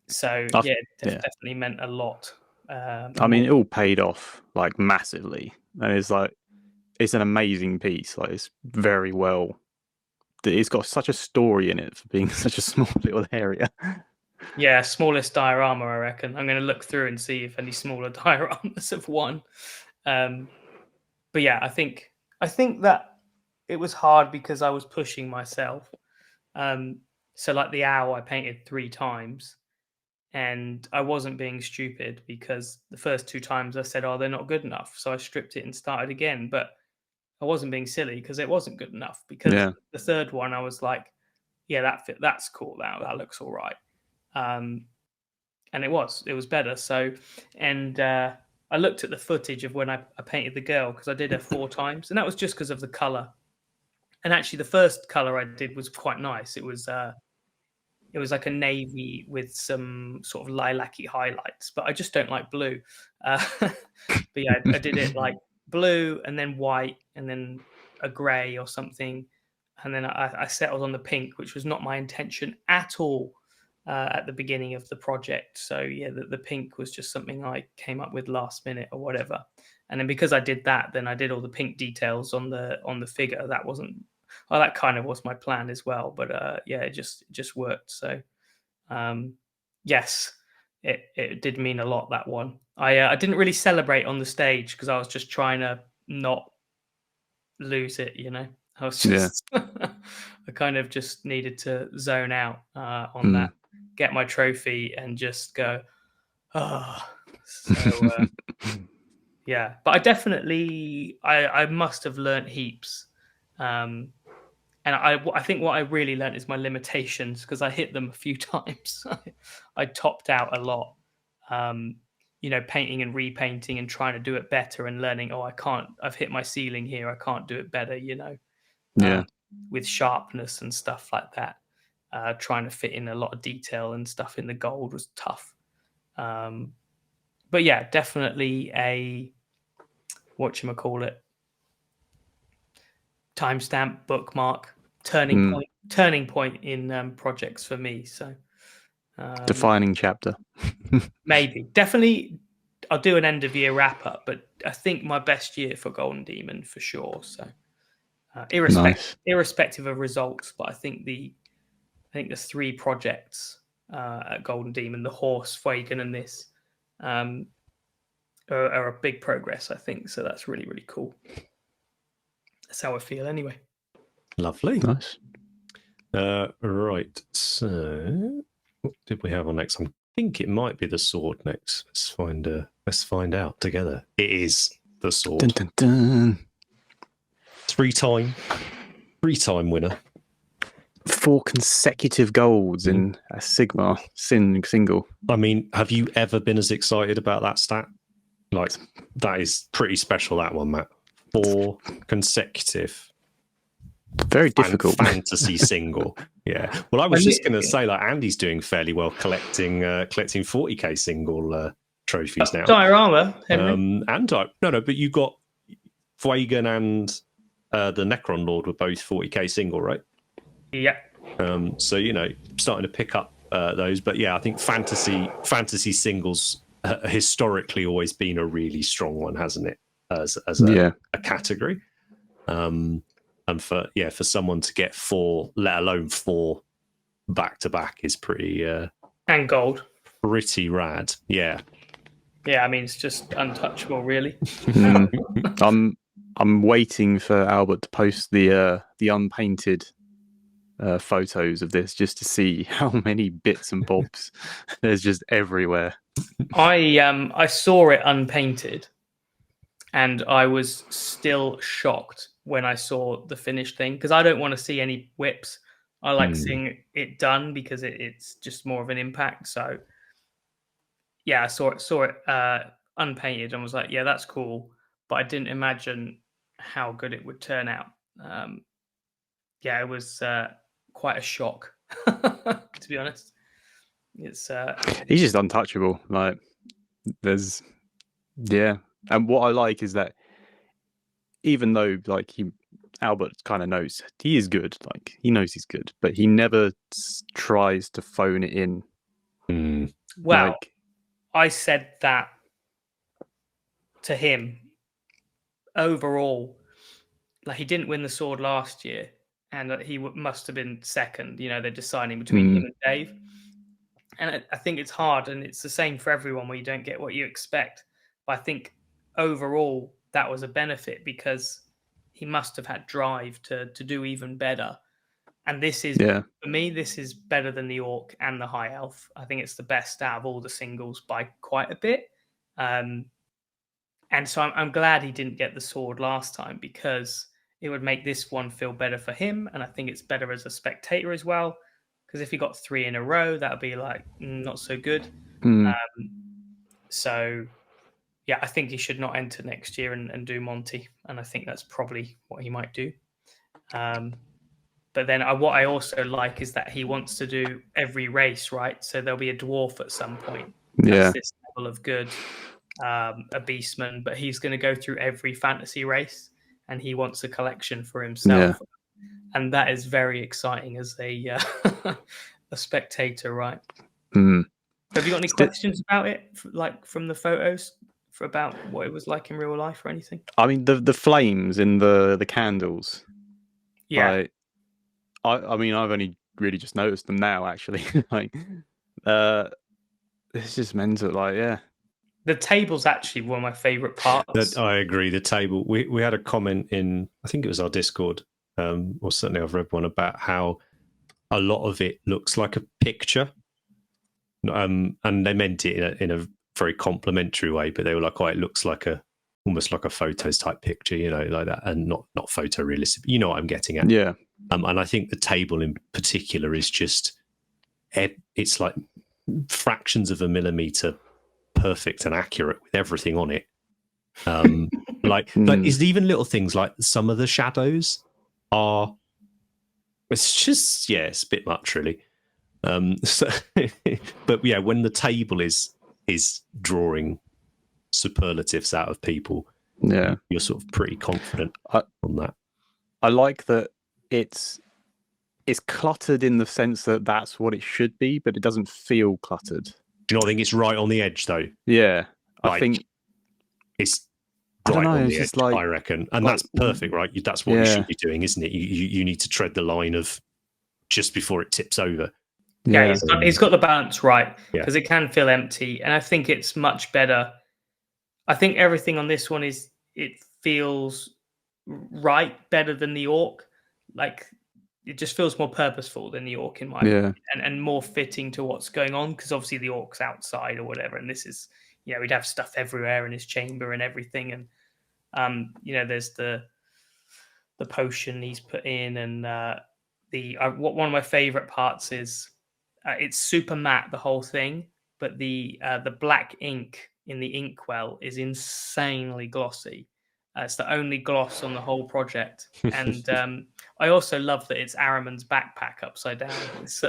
So I've- yeah, it yeah. definitely meant a lot. I mean, it all paid off like massively, and it's an amazing piece. Like, it's very well. It's got such a story in it for being such a small little area. Yeah, smallest diorama, I reckon. I'm going to look through and see if any smaller dioramas have won. But yeah, I think that it was hard because I was pushing myself. So like the owl, I painted 3 times, and I wasn't being stupid because the first 2 times I said, "Oh, they're not good enough," so I stripped it and started again. But I wasn't being silly because it wasn't good enough. Because Yeah. the 3rd one, I was like, "Yeah, that's cool. That looks all right." And it was better. So, and I looked at the footage of when I painted the girl because I did her 4 times, and that was just because of the color. And actually, the first color I did was quite nice. It was like a navy with some sort of lilac-y highlights, but I just don't like blue. But yeah, I did it like blue and then white and then a grey or something, and then I settled on the pink, which was not my intention at all at the beginning of the project. So yeah, the pink was just something I came up with last minute or whatever. And then because I did that, then I did all the pink details on the figure. That wasn't. Oh, that kind of was my plan as well. But yeah, it just worked. So yes, it did mean a lot, that one. I didn't really celebrate on the stage because I was just trying to not lose it. I was just I kind of just needed to zone out on that, get my trophy, and just go. Oh, so yeah. But I definitely I must have learnt heaps. And I think what I really learned is my limitations because I hit them a few times. I topped out a lot, painting and repainting and trying to do it better and learning, oh, I've hit my ceiling here. I can't do it better, with sharpness and stuff like that. Trying to fit in a lot of detail and stuff in the gold was tough. But yeah, definitely a, whatchamacallit, timestamp, bookmark, turning point in projects for me. So Defining chapter. maybe, definitely, I'll do an end of year wrap up. But I think my best year for Golden Demon for sure. So irrespective of results, but I think the 3 projects at Golden Demon, the horse, Fuegan, and this are a big progress. I think so. That's really, really cool. That's how I feel anyway. Lovely. Nice. Right. So, what did we have on next? I think it might be the sword next. Let's find out together. It is the sword. Dun, dun, dun. 3-time winner. 4 consecutive golds in a Sigma single. I mean, have you ever been as excited about that stat? Like, that is pretty special, that one, Matt. 4 consecutive. Very difficult. Fantasy single. Yeah. Well, I was just going to say, like, Andy's doing fairly well collecting 40k single trophies now. Diorama, Henry. But you got Fuegan and the Necron Lord were both 40k single, right? Yeah. So starting to pick up those, but yeah, I think fantasy singles historically always been a really strong one, hasn't it? As a category, and for someone to get 4, let alone 4 back to back, is pretty and gold, pretty rad. Yeah. I mean, it's just untouchable, really. I'm waiting for Albert to post the unpainted photos of this just to see how many bits and bobs there's just everywhere. I saw it unpainted, and I was still shocked when I saw the finished thing, because I don't want to see any whips. I like seeing it done because it's just more of an impact. So yeah, I saw it unpainted and was like, yeah, that's cool, but I didn't imagine how good it would turn out. Yeah, it was quite a shock, to be honest. It's he's just untouchable. Like, there's and what I like is that even though Albert kind of knows he is good, like he knows he's good, but he never tries to phone it in. Well, I said that to him. Overall, like, he didn't win the sword last year, and he must have been second. They're deciding between him and Dave. And I think it's hard, and it's the same for everyone where you don't get what you expect. But I think overall that was a benefit, because he must have had drive to do even better. And this is, for me, this is better than the Orc and the High Elf. I think it's the best out of all the singles by quite a bit. And so I'm glad he didn't get the sword last time, because it would make this one feel better for him. And I think it's better as a spectator as well, because if he got 3 in a row, that would be like not so good. So yeah, I think he should not enter next year and do Monty. And I think that's probably what he might do. But then what I also like is that he wants to do every race, right? So there'll be a dwarf at some point. That's this level of good, a beastman, but he's going to go through every fantasy race, and he wants a collection for himself. And that is very exciting as a a spectator, right? Have you got any questions about it, like from the photos, about what it was like in real life or anything? I mean, the flames in the candles. Yeah. I mean, I've only really just noticed them now, actually. It's just mental. The table's actually one of my favorite parts. I agree. The table. We had a comment in, I think it was our Discord, or certainly I've read one, about how a lot of it looks like a picture. And they meant it in a very complimentary way, but they were like, "Oh, it looks like almost like a photos type picture, like that, and not photorealistic." You know what I'm getting at? Yeah. And I think the table in particular is just, it's like fractions of a millimeter perfect and accurate with everything on it. Like it's even little things like some of the shadows are. It's just it's a bit much, really. But yeah, when the table is drawing superlatives out of people, you're sort of pretty confident on that. I like that it's cluttered in the sense that that's what it should be, but it doesn't feel cluttered. Do you not think it's right on the edge, though? Yeah, I think it's right on the edge, like, I reckon. And that's perfect, right? That's what you should be doing, isn't it? You need to tread the line of just before it tips over. Yeah, he's got the balance right, because it can feel empty. And I think it's much better. I think everything on this one it feels right, better than the Orc. Like, it just feels more purposeful than the Orc in my opinion, and more fitting to what's going on, because obviously the Orc's outside or whatever, and this is, we'd have stuff everywhere in his chamber and everything, and there's the potion he's put in, and one of my favorite parts is it's super matte, the whole thing, but the black ink in the inkwell is insanely glossy. It's the only gloss on the whole project. And I also love that it's Araman's backpack upside down. It's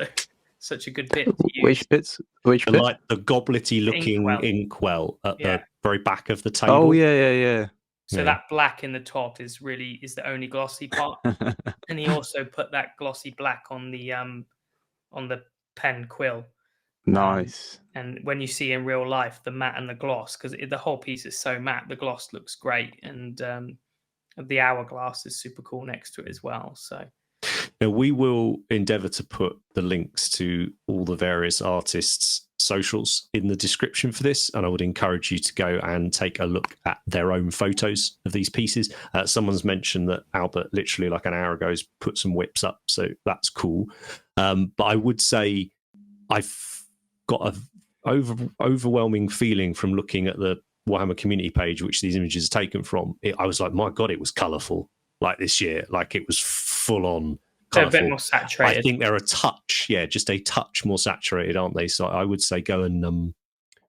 such a good bit to use. Which bit? Like the gobletty looking inkwell at the very back of the table. Oh, yeah. So that black in the top is the only glossy part. And he also put that glossy black on the pen quill. Nice. And when you see in real life the matte and the gloss, because the whole piece is so matte, the gloss looks great, and the hourglass is super cool next to it as well. So now we will endeavour to put the links to all the various artists' socials in the description for this, and I would encourage you to go and take a look at their own photos of these pieces. Someone's mentioned that Albert literally like an hour ago has put some whips up, so that's cool. But I would say I've got a overwhelming feeling from looking at the Warhammer community page, which these images are taken from. I was like, my God, it was colourful. Like this year, like it was full on colourful. They're a bit more saturated. I think they're a touch, just a touch more saturated, aren't they? So I would say go and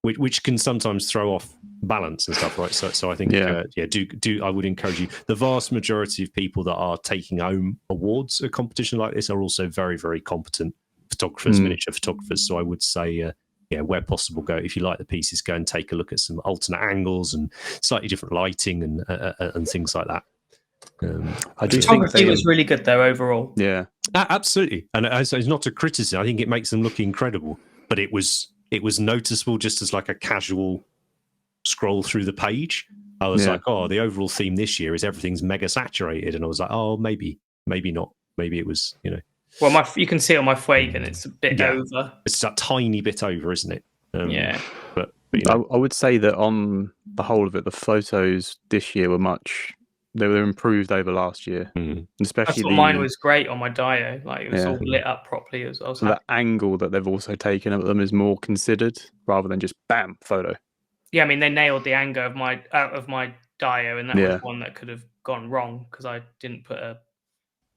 which can sometimes throw off balance and stuff, right? So I think do I would encourage you. The vast majority of people that are taking home awards at a competition like this are also very, very competent photographers, miniature photographers. So I would say, where possible, go, if you like the pieces, go and take a look at some alternate angles and slightly different lighting and things like that. I do think photography was really good though overall. Yeah, absolutely. And it's not a criticism. I think it makes them look incredible, but it was noticeable just as like a casual scroll through the page. I was like, oh, the overall theme this year is everything's mega saturated, and I was like, oh, maybe not. Maybe it was, Well, you can see on my Fuegan, it's a bit over. It's a tiny bit over, isn't it? But I would say that on the whole of it, the photos this year they were improved over last year. Especially mine was great on my Dio. Like it was all lit up properly as well. So the angle that they've also taken of them is more considered rather than just bam photo. Yeah, I mean they nailed the angle of my Dio, and that was one that could have gone wrong because I didn't put a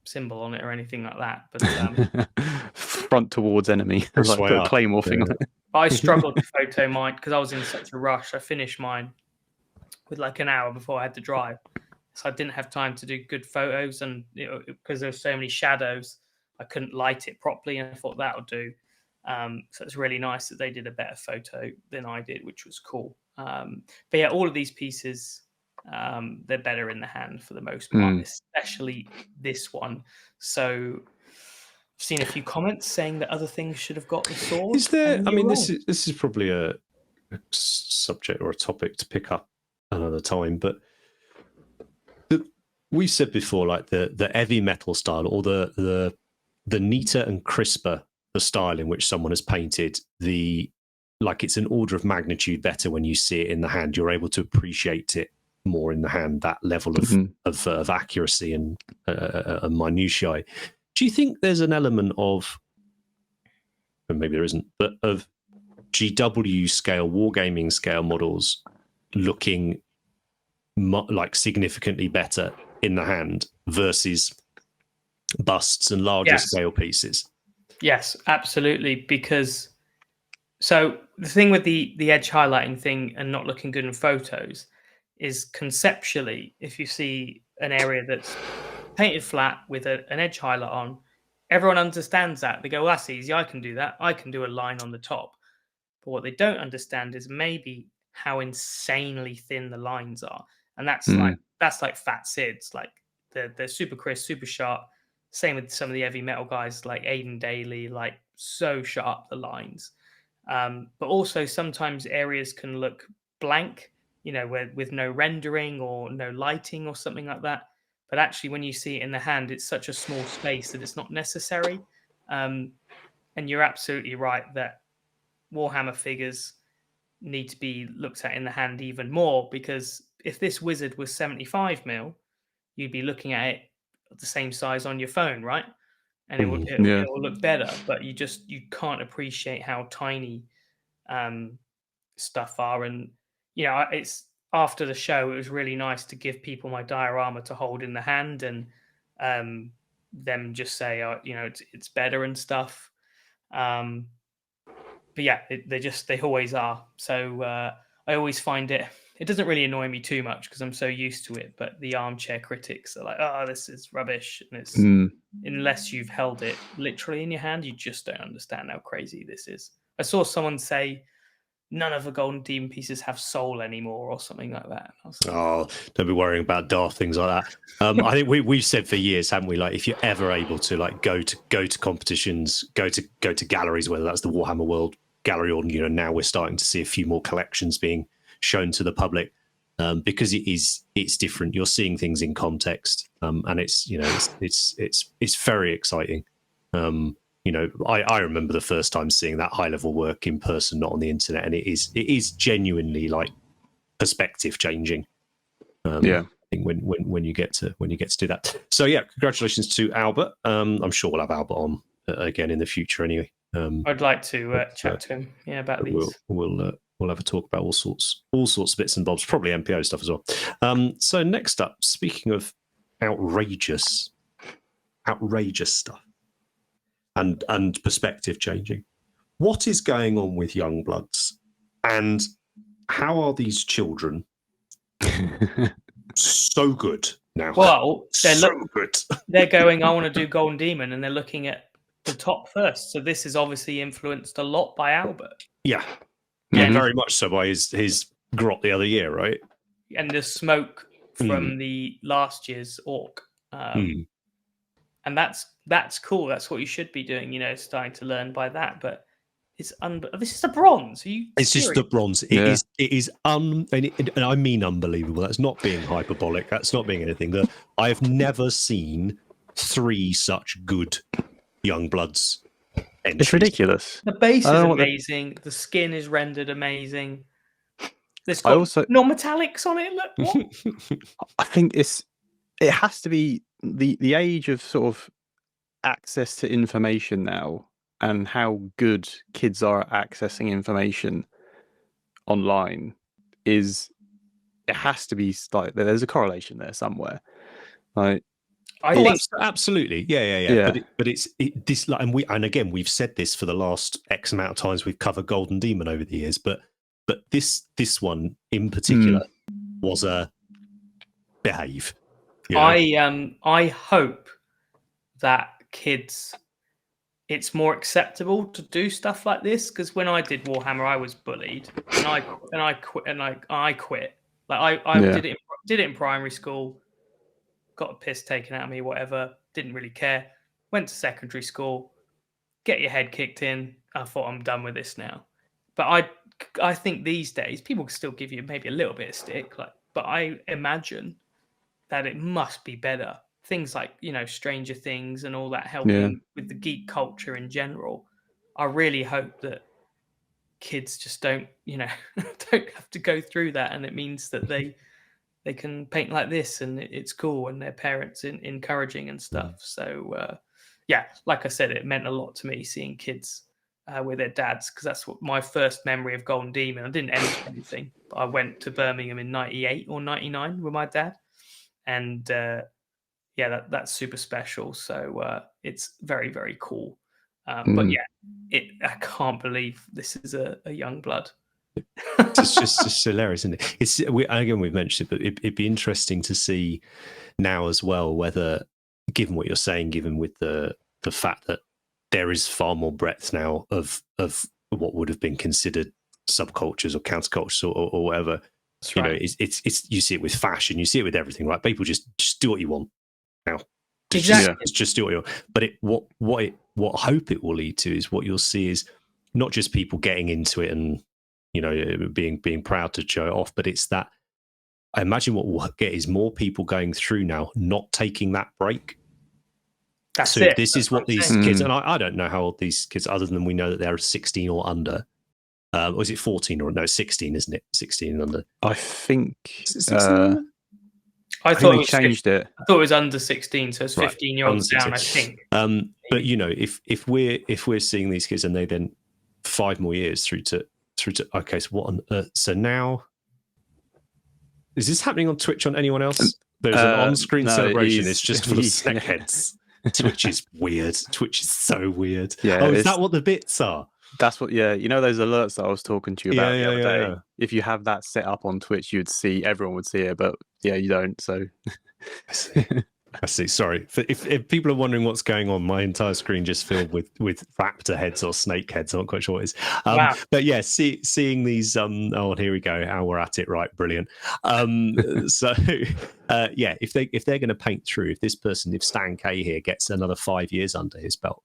symbol on it or anything like that. But front towards enemy, like put a claymore thing on it. I struggled to photo mine because I was in such a rush. I finished mine with like an hour before I had to drive, so I didn't have time to do good photos, and because there were so many shadows, I couldn't light it properly, and I thought that would do. So it's really nice that they did a better photo than I did, which was cool. But yeah, all of these pieces, they're better in the hand for the most part, especially this one. So I've seen a few comments saying that other things should have got the sword. Is there? I mean, this is probably a subject or a topic to pick up another time, but we've said before, like the heavy metal style, or the neater and crisper the style in which someone has painted, it's an order of magnitude better when you see it in the hand. You're able to appreciate it more in the hand, that level of accuracy and minutiae. Do you think there's an element of, and maybe there isn't, but of GW scale, wargaming scale models looking like significantly better in the hand versus busts and larger scale pieces? Yes, absolutely. Because so the thing with the edge highlighting thing and not looking good in photos is conceptually, if you see an area that's painted flat with an edge highlight on, everyone understands that. They go, well, that's easy. I can do that. I can do a line on the top. But what they don't understand is maybe how insanely thin the lines are. And that's like fat SIDS. Like they're super crisp, super sharp. Same with some of the heavy metal guys like Aiden Daly, like so sharp, the lines. But also sometimes areas can look blank, with no rendering or no lighting or something like that. But actually, when you see it in the hand, it's such a small space that it's not necessary. And you're absolutely right that Warhammer figures need to be looked at in the hand even more, because if this wizard was 75 mil, you'd be looking at it the same size on your phone, right? And it will look better, but you can't appreciate how tiny stuff are. And it's after the show, it was really nice to give people my diorama to hold in the hand, and them just say, it's better and stuff. But yeah, they always are. So I always find it doesn't really annoy me too much because I'm so used to it. But the armchair critics are like, oh, this is rubbish. And it's unless you've held it literally in your hand, you just don't understand how crazy this is. I saw someone say none of the Golden Demon pieces have soul anymore or something like that. And I was like, Oh, don't be worrying about daft things like that. I think we've said for years, haven't we? Like, if you're ever able to like go to competitions, go to galleries, whether that's the Warhammer World Gallery or now we're starting to see a few more collections being shown to the public, because it's different. You're seeing things in context, and it's very exciting. I remember the first time seeing that high level work in person, not on the internet, and it is genuinely like perspective changing. I think when you get to do that. So yeah, congratulations to Albert. I'm sure we'll have Albert on again in the future anyway. I'd like to chat to him, about these. We'll have a talk about all sorts of bits and bobs, probably MPO stuff as well. So next up, speaking of outrageous stuff and perspective changing, what is going on with young bloods, and how are these children so good now? Well, so good. They're going, I want to do Golden Demon, and they're looking at the top first. So this is obviously influenced a lot by Albert. Yeah, very much so by his grot the other year, right? And the smoke from the last year's Orc. And that's cool. That's what you should be doing, starting to learn by that. But it's this is a bronze. It's just the bronze. It is and I mean unbelievable. That's not being hyperbolic. That's not being anything. That I have never seen 3 such good young bloods entries. It's ridiculous. The base is amazing. The skin is rendered amazing. There's got non-metallics on it. Look, what? I think it has to be the age of sort of access to information now, and how good kids are at accessing information online it has to be like there's a correlation there somewhere. Like, I think absolutely, yeah. But it's this, like, and again, we've said this for the last X amount of times we've covered Golden Demon over the years, but this one in particular was a behave. I hope that kids, it's more acceptable to do stuff like this, because when I did Warhammer, I was bullied, and I quit. Like I did it in primary school, got a piss taken out of me, whatever. Didn't really care. Went to secondary school, get your head kicked in. I thought, I'm done with this now. But I think these days people can still give you maybe a little bit of stick, but I imagine that it must be better. Things like, Stranger Things and all that helping with the geek culture in general. I really hope that kids just don't have to go through that, and it means that they can paint like this and it's cool, and their parents encouraging and stuff. So like I said, it meant a lot to me seeing kids with their dads, because that's what my first memory of Golden Demon. I didn't enter anything, but I went to Birmingham in 98 or 99 with my dad, and that's super special. So it's very, very cool. But I can't believe this is a young blood. It's just hilarious, isn't it? We've mentioned it, but it'd be interesting to see now as well whether, given what you're saying, given with the fact that there is far more breadth now of what would have been considered subcultures or countercultures or whatever. That's right. It's you see it with fashion, you see it with everything, right? People just do what you want now. Just do what you want. But what I hope it will lead to is what you'll see is not just people getting into it and being proud to show it off, but it's that, I imagine what we'll get is more people going through now not taking that break. That's it. This is what these kids, and I don't know how old these kids, other than we know that they're 16 or under. Or is it 14 or no, 16, isn't it? 16 and under. I think. I thought they changed it. I thought it was under 16, so it's 15-year-olds down, I think. But if we're seeing these kids and they then 5 more years through to okay, so what on earth? So now, is this happening on Twitch on anyone else? There's an on-screen celebration. It's just full of snakeheads. Twitch is weird. Twitch is so weird. Yeah, is that what the bits are? That's what. Yeah, those alerts that I was talking to you about the other day. Yeah. If you have that set up on Twitch, everyone would see it, but you don't. So I see. Sorry, if people are wondering what's going on, my entire screen just filled with raptor heads or snake heads. I'm not quite sure what it is. Wow. But yeah, seeing these. Oh, here we go. How we're at it. Right, brilliant. So yeah, if they're going to paint through, if Stan K here gets another 5 years under his belt,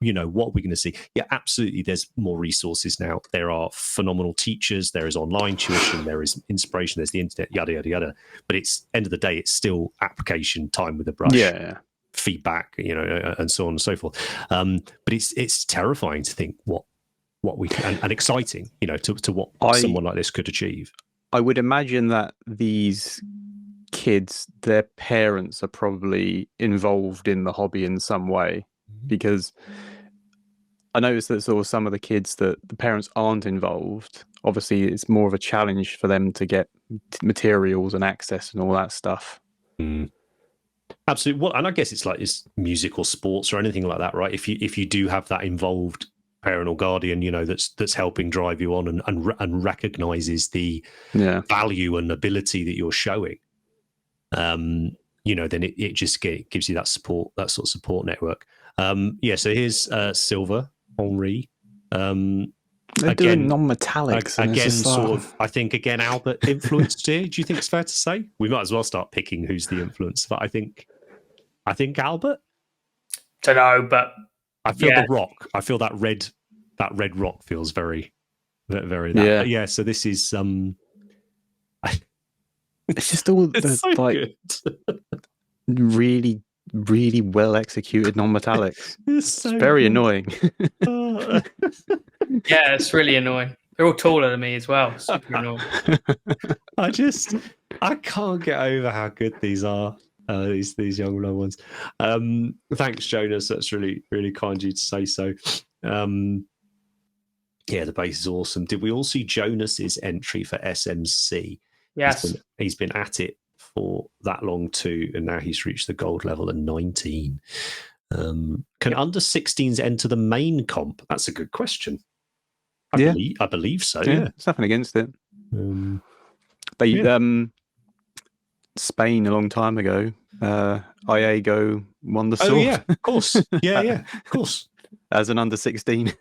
what are we going to see? Yeah, absolutely. There's more resources now. There are phenomenal teachers. There is online tuition. There is inspiration. There's the internet, yada, yada, yada. But it's end of the day, it's still application, time with a brush, feedback, and so on and so forth. But it's terrifying to think what we can, and exciting, to what someone like this could achieve. I would imagine that these kids, their parents are probably involved in the hobby in some way, because I noticed that sort of some of the kids that the parents aren't involved, obviously it's more of a challenge for them to get materials and access and all that stuff. Absolutely. Well, and I guess it's music or sports or anything like that, right? If you do have that involved parent or guardian, that's helping drive you on and recognizes the value and ability that you're showing, then it just gives you that support, that sort of support network. So here's Silver Henri. They're doing non-metallics again. Sort of, I think again Albert influenced here. Do you think it's fair to say? We might as well start picking who's the influence. But I think Albert. Don't know, but I feel the rock. I feel that red rock feels very, very. That. Yeah. So this is it's just all really, really well executed non-metallics. It's very annoying. Yeah, it's really annoying. They're all taller than me as well. Super annoying. I can't get over how good these are. These young low ones. Thanks, Jonas. That's really, really kind of you to say so. The base is awesome. Did we all see Jonas's entry for SMC? Yes, he's been at it for that long too, and now he's reached the gold level at 19. Can under 16s enter the main comp? That's a good question. I believe so. Yeah, there's nothing against it. Spain a long time ago. Iago won the sword. Oh yeah, of course. Yeah, of course. As an under 16.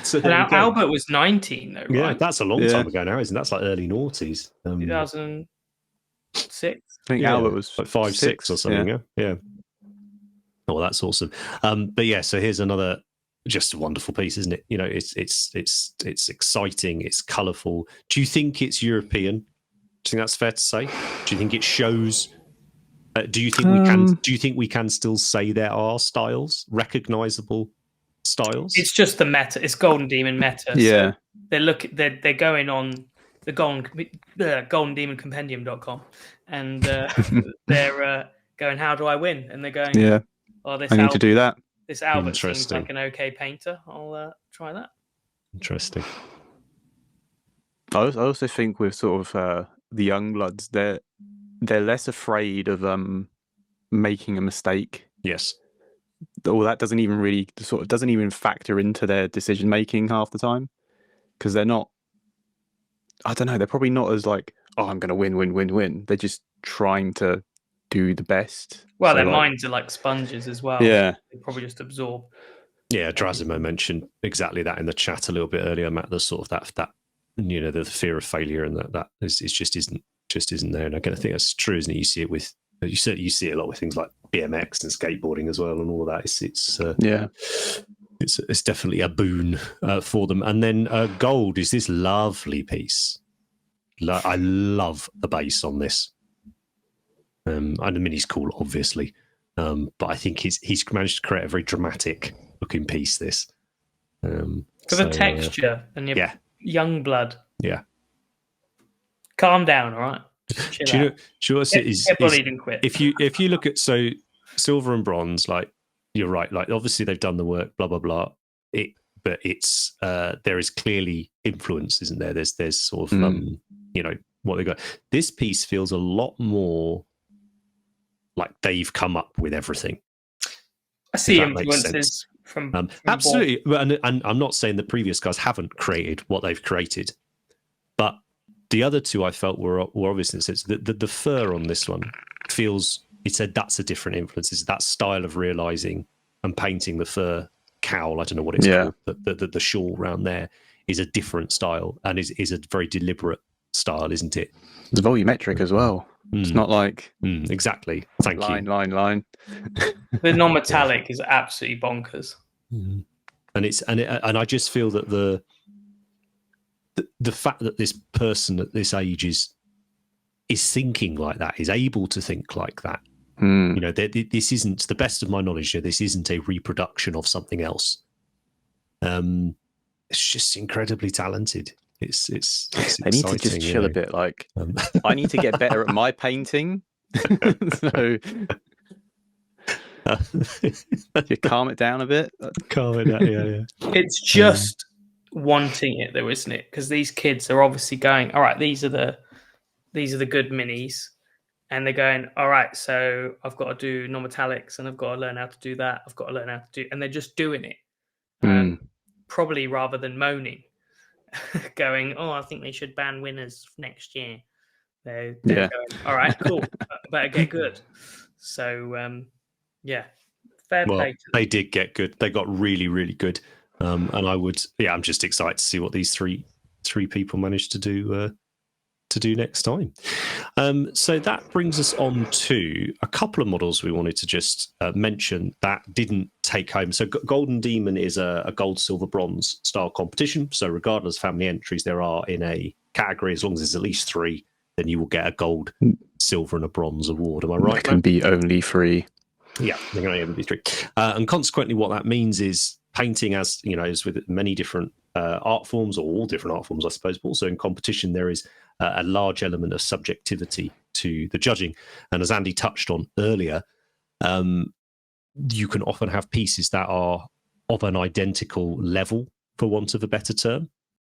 So Albert was 19 though, right? Yeah, that's a long time ago now, isn't it? That's like early noughties. 2006. I think Albert was like 5, 6 or something. Yeah. Oh, that's awesome. But yeah, so here's another just a wonderful piece, isn't it? It's exciting. It's colourful. Do you think it's European? Do you think that's fair to say? Do you think it shows? Do you think we can? Do you think we can still say there are styles, recognisable styles? It's just the meta. It's Golden Demon meta. Yeah, so they're going on the GoldenDemonCompendium.com, and they're going, "How do I win?" And they're going, "Oh, I need to do that." This Albert seems like an okay painter. I'll try that. Interesting. I also think with sort of the young bloods, they're less afraid of making a mistake. Yes. Or that doesn't even factor into their decision making half the time, because they're not. I don't know. They're probably not as like, oh, I'm going to win. They're just trying to do the best. Well, their minds are like sponges as well. Yeah, they probably just absorb. Yeah, Drazimo mentioned exactly that in the chat a little bit earlier, Matt. The sort of that the fear of failure, and that just isn't there. And I think that's true, isn't it? You see it with you see it a lot with things like BMX and skateboarding as well, and all of that. It's definitely a boon for them. And then gold is this lovely piece. I love the base on this. I mean, he's cool, obviously, but I think he's managed to create a very dramatic looking piece. This for the texture and your young blood. Yeah, calm down, all right. Do you know what it is? Quit. If you look at silver and bronze, like you're right, like obviously they've done the work, blah blah blah. But it's there is clearly influence, isn't there? There's sort of what they got. This piece feels a lot more like they've come up with everything. I see influences from absolutely, and I'm not saying the previous guys haven't created what they've created, but the other two I felt were obvious in the sense that the fur on this one feels he said that's a different influence. It's that style of realizing and painting the fur cowl. I don't know what it's called. The shawl around there is a different style and is a very deliberate style, isn't it? It's volumetric as well. It's not like exactly. Thank you. Line. The non-metallic is absolutely bonkers. And I just feel that the fact that this person at this age is thinking like that, is able to think like that. You know, this isn't, to the best of my knowledge, this isn't a reproduction of something else. It's just incredibly talented. It's I need to just chill a bit. Like, I need to get better at my painting. So you calm it down a bit. Calm it down, yeah. It's just wanting it, though, isn't it? Because these kids are obviously going, all right, these are the good minis, and they're going, all right, so I've got to do non-metallics, and I've got to learn how to do that. I've got to learn how to do, and they're just doing it. Probably rather than moaning, going, oh, I think they should ban winners next year. They're going, all right, cool, better get good. So, fair play to them. They did get good. They got really, really good. And I'm just excited to see what these three people managed to do next time. So that brings us on to a couple of models we wanted to just mention that didn't take home. So Golden Demon is a gold, silver, bronze style competition. So regardless of how many entries there are in a category, as long as there's at least 3, then you will get a gold, silver, and a bronze award. Am I right? It can be only 3. Yeah, there can only be 3. And consequently, what that means is painting, as you know, is with many different art forms, or all different art forms, I suppose, but also in competition, there is a large element of subjectivity to the judging. And as Andy touched on earlier, you can often have pieces that are of an identical level, for want of a better term,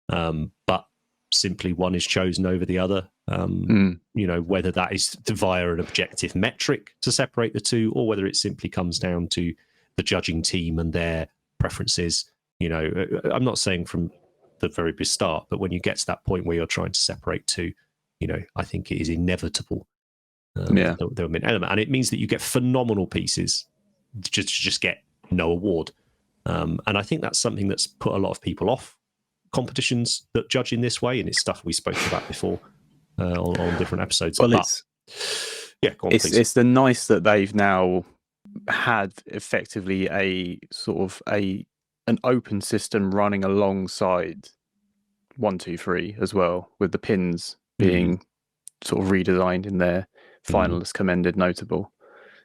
but simply one is chosen over the other. You know, whether that is via an objective metric to separate the two, or whether it simply comes down to the judging team and their preferences. You know, I'm not saying from the very start, but when you get to that point where you're trying to separate two, you know, I think it is inevitable. There will be an element, and it means that you get phenomenal pieces just get no award. And I think that's something that's put a lot of people off competitions that judge in this way, and it's stuff we spoke about before on different episodes. Well, go on, please. It's the nice that they've now had effectively a sort of an open system running alongside 1, 2, 3 as well, with the pins being sort of redesigned in their finalist commended notable.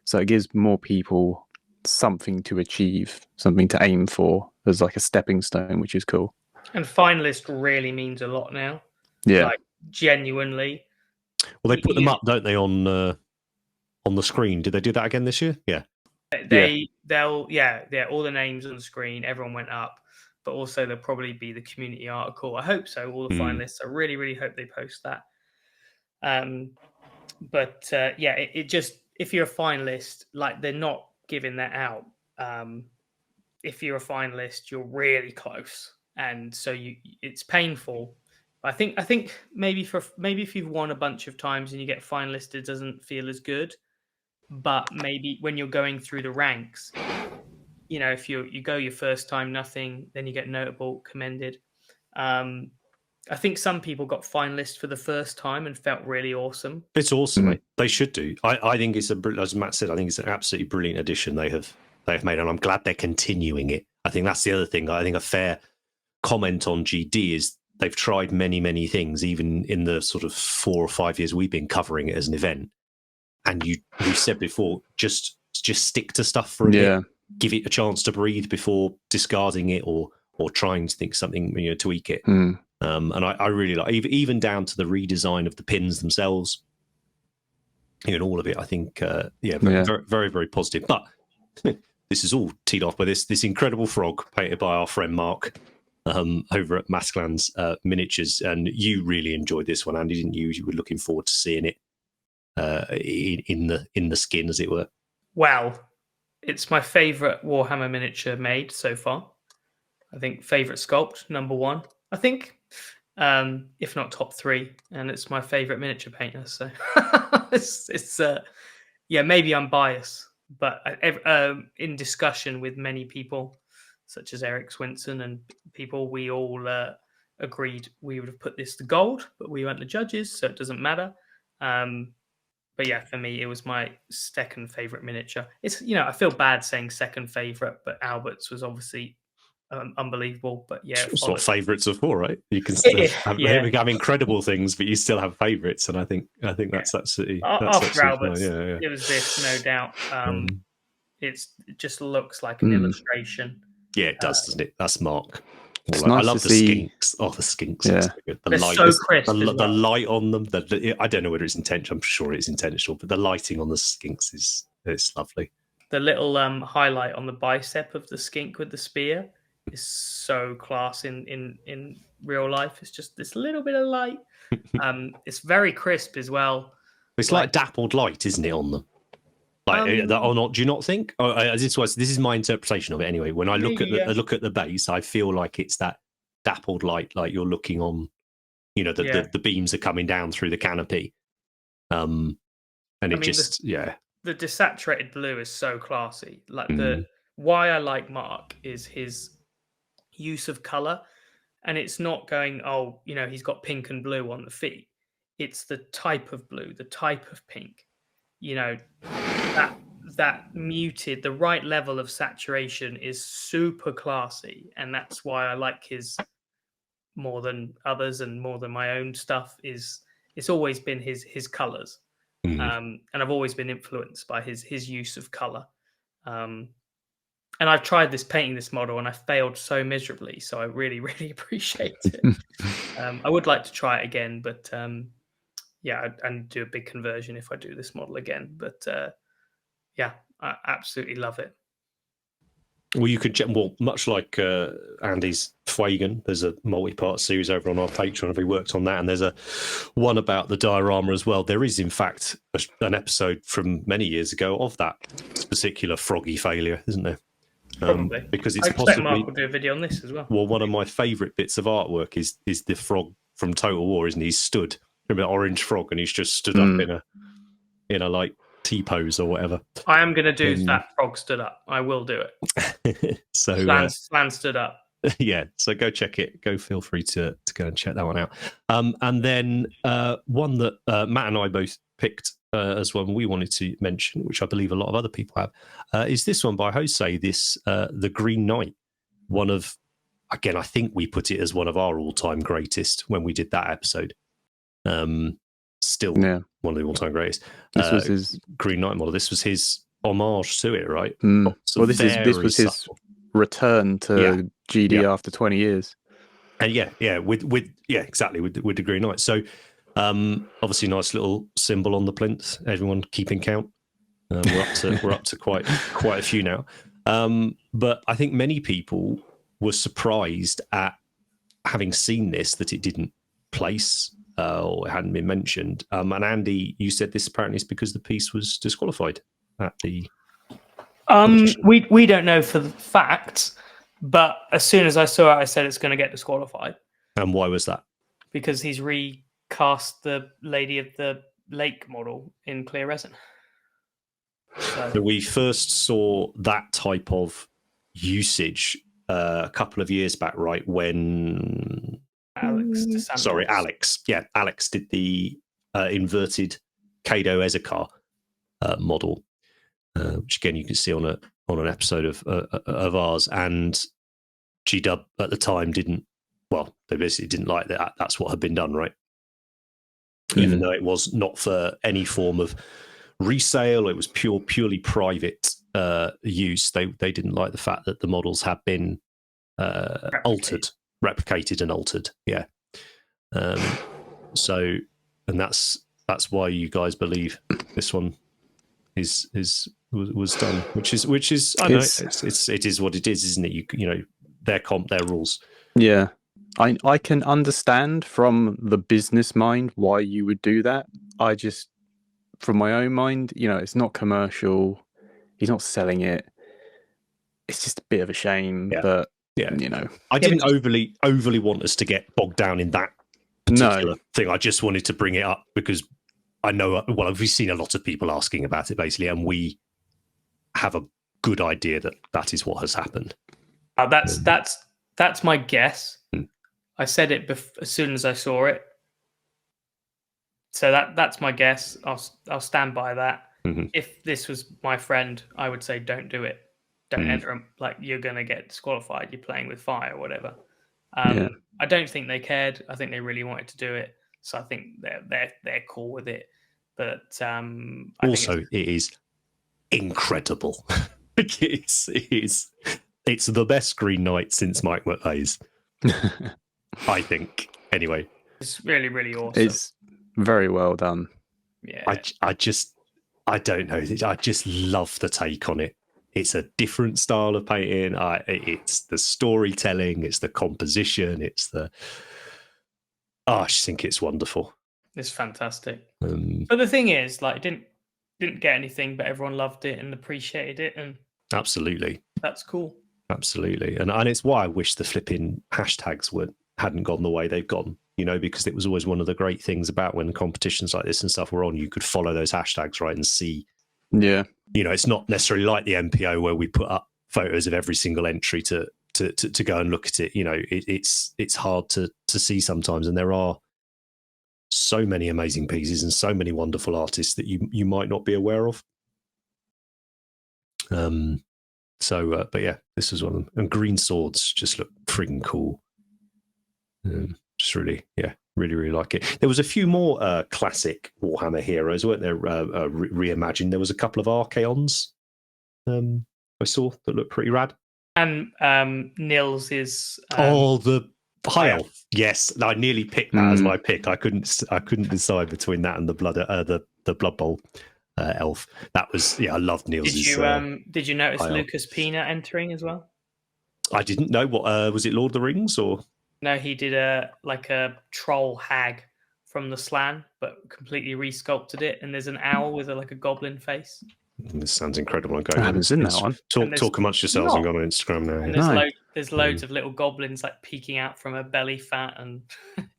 So it gives more people something to achieve, something to aim for as like a stepping stone, which is cool. And finalist really means a lot now. Yeah, like genuinely. Well, they put them up, don't they, on the screen? Did they do that again this year? Yeah. They'll all the names on the screen, everyone went up, but also there'll probably be the community article. I hope so. All the finalists, I really, really hope they post that. It just, if you're a finalist, like, they're not giving that out. If you're a finalist, you're really close, and so it's painful. I think maybe if you've won a bunch of times and you get finalisted, it doesn't feel as good. But maybe when you're going through the ranks, you know, if you go your first time, nothing, then you get notable, commended. I think some people got finalists for the first time and felt really awesome. It's awesome, mate. They should do. I think it's as Matt said, I think it's an absolutely brilliant addition they have made, and I'm glad they're continuing it. I think that's the other thing. I think a fair comment on GD is they've tried many, many things, even in the sort of 4 or 5 years we've been covering it as an event. And you said before, just stick to stuff for a bit, give it a chance to breathe before discarding it or trying to think something, you know, tweak it. And I really like, even down to the redesign of the pins themselves, you know, all of it. I think, very, very, very positive. But this is all teed off by this incredible frog painted by our friend Mark over at Maskland's Miniatures, and you really enjoyed this one, Andy, didn't you? You were looking forward to seeing it in the skin, as it were. Well, it's my favourite Warhammer miniature made so far. I think favourite sculpt, number 1. I think, if not top 3, and it's my favourite miniature painter. So it's maybe I'm biased, but in discussion with many people, such as Eric Swinson and people, we all agreed we would have put this to gold, but we weren't the judges, so it doesn't matter. But yeah, for me, it was my second favorite miniature. It's, I feel bad saying second favorite, but Albert's was obviously unbelievable. But yeah, it's what favourites are for, right? You can still have incredible things, but you still have favourites, and I think that's absolutely after Albert's. Yeah. It was this, no doubt. It just looks like an illustration. Yeah, it does, doesn't it? That's Mark. It's I nice love to the see... skinks. Oh, the skinks. Yeah. So good. They're so crisp. The light on them. I don't know whether it's intentional. I'm sure it's intentional, but the lighting on the skinks it's lovely. The little highlight on the bicep of the skink with the spear is so class in real life. It's just this little bit of light. It's very crisp as well. It's like dappled light, isn't it, on them? Or not? Do you not think? This is my interpretation of it anyway. When I look at the base, I feel like it's that dappled light, like you're looking on. The beams are coming down through the canopy, the desaturated blue is so classy. Why I like Mark is his use of color, and it's not going, he's got pink and blue on the feet. It's the type of blue, the type of pink. That muted, the right level of saturation is super classy, and that's why I like his more than others and more than my own stuff. It's always been his colors, and I've always been influenced by his use of color. And I've tried painting this model, and I failed so miserably. So I really, really appreciate it. I would like to try it again, but and do a big conversion if I do this model again. But I absolutely love it. Well, you could, much like Andy's Fuegan, there's a multi-part series over on our Patreon if he worked on that, and there's a one about the diorama as well. There is, in fact, an episode from many years ago of that particular froggy failure, isn't there? Probably. Because it's possibly... Mark will do a video on this as well. Well, one of my favourite bits of artwork is the frog from Total War, isn't he? He's stood, remember, orange frog, and he's just stood up in a like T-pose or whatever. I am going to do that frog stood up. I will do it. So Slan stood up. Yeah, so go check it. Feel free to go and check that one out. And then one that Matt and I both picked as one we wanted to mention, which I believe a lot of other people have, is this one by Jose, the Green Knight. One of, again, I think we put it as one of our all-time greatest when we did that episode. Still one of the all-time greatest. This was his Green Knight model. This was his homage to it, right? Well, this was his return to GD after 20 years. And exactly with the Green Knight. So obviously nice little symbol on the plinth. Everyone keeping count. We're up to quite a few now. But I think many people were surprised at having seen this, that it didn't place or it hadn't been mentioned. And Andy, you said this apparently is because the piece was disqualified at the we don't know for the fact, but as soon as I saw it, I said it's going to get disqualified. And why was that? Because he's recast the Lady of the Lake model in clear resin. So we first saw that type of usage a couple of years back, right? When Alex. Yeah, Alex did the inverted Kado Ezekar model, which again you can see on an episode of ours. And G-Dub at the time they basically didn't like that. That's what had been done, right? Even though it was not for any form of resale, it was purely private use. They didn't like the fact that the models had been replicated and altered. Yeah. So, and that's why you guys believe this one was done, which is I know it is what it is, isn't it? You know their rules. Yeah. I can understand from the business mind why you would do that. I just, from my own mind, it's not commercial. He's not selling it. It's just a bit of a shame, but I didn't overly want us to get bogged down in that particular thing. I just wanted to bring it up because I know. Well, we've seen a lot of people asking about it basically, and we have a good idea that is what has happened. That's my guess. I said it as soon as I saw it, so that's my guess. I'll stand by that. Mm-hmm. If this was my friend, I would say don't do it. Don't enter them. Like, you're gonna get disqualified. You're playing with fire or whatever. I don't think they cared. I think they really wanted to do it, so I think they're cool with it. But also, it is incredible. It's the best Green Knight since Mike McLeay's. I think. Anyway, it's really, really awesome. It's very well done. Yeah, I don't know. I just love the take on it. It's a different style of painting. It's the storytelling. It's the composition. It's the. I just think it's wonderful. It's fantastic. But the thing is, like, didn't get anything, but everyone loved it and appreciated it, and absolutely, that's cool. Absolutely, and it's why I wish the flipping hashtags hadn't gone the way they've gone. You know, because it was always one of the great things about when competitions like this and stuff were on. You could follow those hashtags, right, and see. Yeah. You know, it's not necessarily like the MPO where we put up photos of every single entry to go and look at it. You know, it's hard to see sometimes, and there are so many amazing pieces and so many wonderful artists that you might not be aware of. But yeah, this was one of them. And green swords just look frigging cool. Just really, really, really like it. There was a few more classic Warhammer heroes, weren't there? Reimagined. There was a couple of Archaons I saw that looked pretty rad. And Nils is the High Elf. Yes, I nearly picked that as my pick. I couldn't decide between that and the Blood Bowl elf. That was I loved Nils. Did you notice Lucas Pina entering as well? I didn't know. What was it? Lord of the Rings or? No, he did a troll hag from the Slan, but completely resculpted it. And there's an owl with a goblin face. This sounds incredible. I haven't seen that one. Talk amongst yourselves and go on Instagram now. And there's loads of little goblins peeking out from a belly fat, and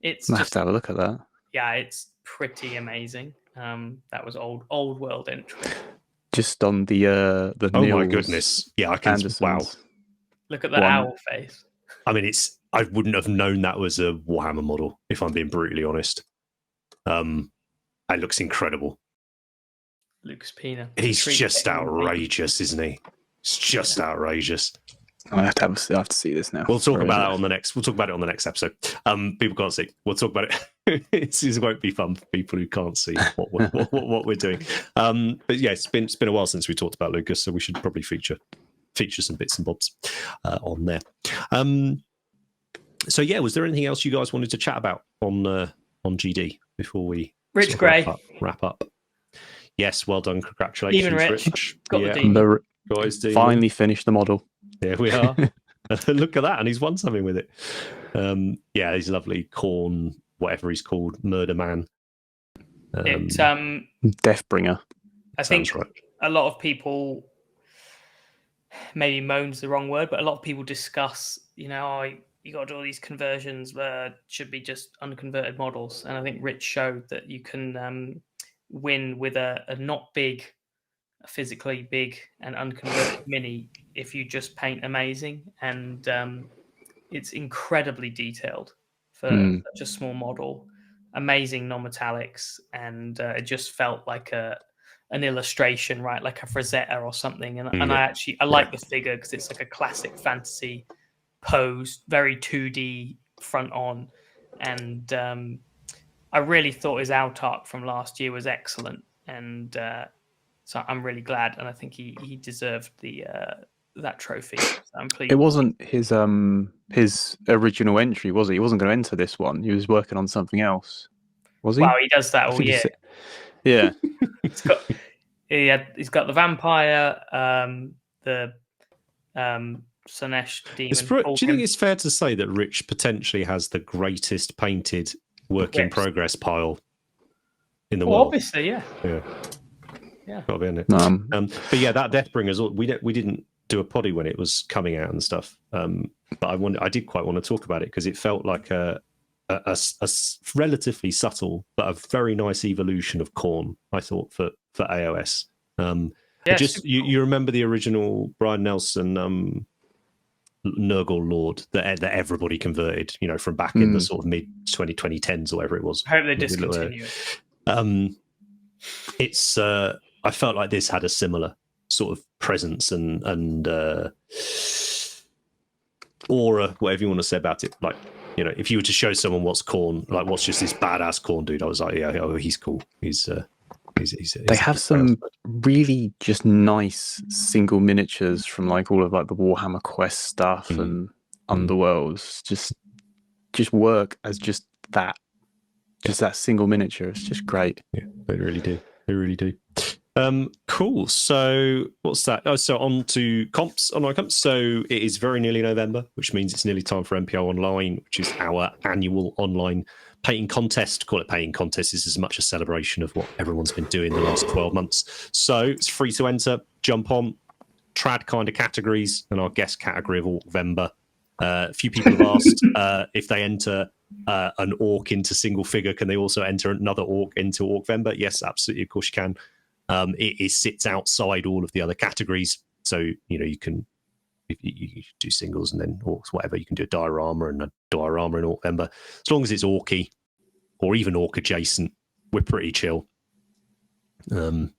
it's. I have to have a look at that. Yeah, it's pretty amazing. That was old world entry. Just on the oh Niels my goodness! Yeah, I can. Anderson's wow. Look at the owl face. I mean, I wouldn't have known that was a Warhammer model, if I'm being brutally honest. It looks incredible. Lucas Pina. He's just outrageous, isn't he? It's just outrageous. I have to see this now. We'll talk about that on the next. We'll talk about it on the next episode. People can't see. We'll talk about it. It won't be fun for people who can't see what we're doing. But yeah, it's been a while since we talked about Lucas, so we should probably feature some bits and bobs on there. So yeah, was there anything else you guys wanted to chat about on GD before we Rich Gray wrap up? Yes, well done. Congratulations, even Rich. Got the guys. Finally finished the model. There we are. Look at that, and he's won something with it. He's lovely Corn, whatever he's called, Murder Man. Deathbringer. I think right. A lot of people, maybe moan's the wrong word, but a lot of people discuss, you got to do all these conversions where should be just unconverted models. And I think Rich showed that you can win with a not big, physically big and unconverted mini if you just paint amazing. And it's incredibly detailed for such a small model. Amazing non-metallics, and it just felt like an illustration, right? Like a Frazetta or something. And I like the figure because it's like a classic fantasy pose, very 2D front on. And I really thought his out art from last year was excellent. And so I'm really glad. And I think he deserved that trophy. So I'm pleased. It wasn't his original entry, was it? He wasn't going to enter this one. He was working on something else. Was he? Wow, he does that all year. Yeah. He's got the vampire, the Slanesh demon. Do you think it's fair to say that Rich potentially has the greatest painted work in progress pile in the world? Obviously, yeah. Got to be in it. But yeah, that Deathbringer's. We didn't do a poddy when it was coming out and stuff. But I did quite want to talk about it because it felt like relatively subtle but a very nice evolution of Korn, I thought, for AOS. You remember the original Brian Nelson Nurgle Lord that everybody converted, from back in the sort of mid 2010s or whatever it was. I hope they discontinue it. It's I felt like this had a similar sort of presence and aura, whatever you want to say about it. Like, if you were to show someone what's Korn, like what's just this badass Korn dude, I was like, yeah, he's cool. They have some really just nice single miniatures from like all of like the Warhammer Quest stuff and Underworlds. Just work as just that single miniature. It's just great. Yeah, they really do. They really do. Cool. So what's that? Oh, so on to online comps. So it is very nearly November, which means it's nearly time for MPO Online, which is our annual online painting contest. Call it painting contest. This is as much a celebration of what everyone's been doing the last 12 months. So it's free to enter. Jump on. Trad kind of categories and our guest category of Orcvember. A few people have asked if they enter an orc into single figure, can they also enter another orc into Orcvember? Yes, absolutely. Of course you can. It sits outside all of the other categories. So, you can, if you do singles and then orcs, whatever, you can do a diorama and a diorama in Orcvember. As long as it's orky or even orc adjacent, we're pretty chill. Check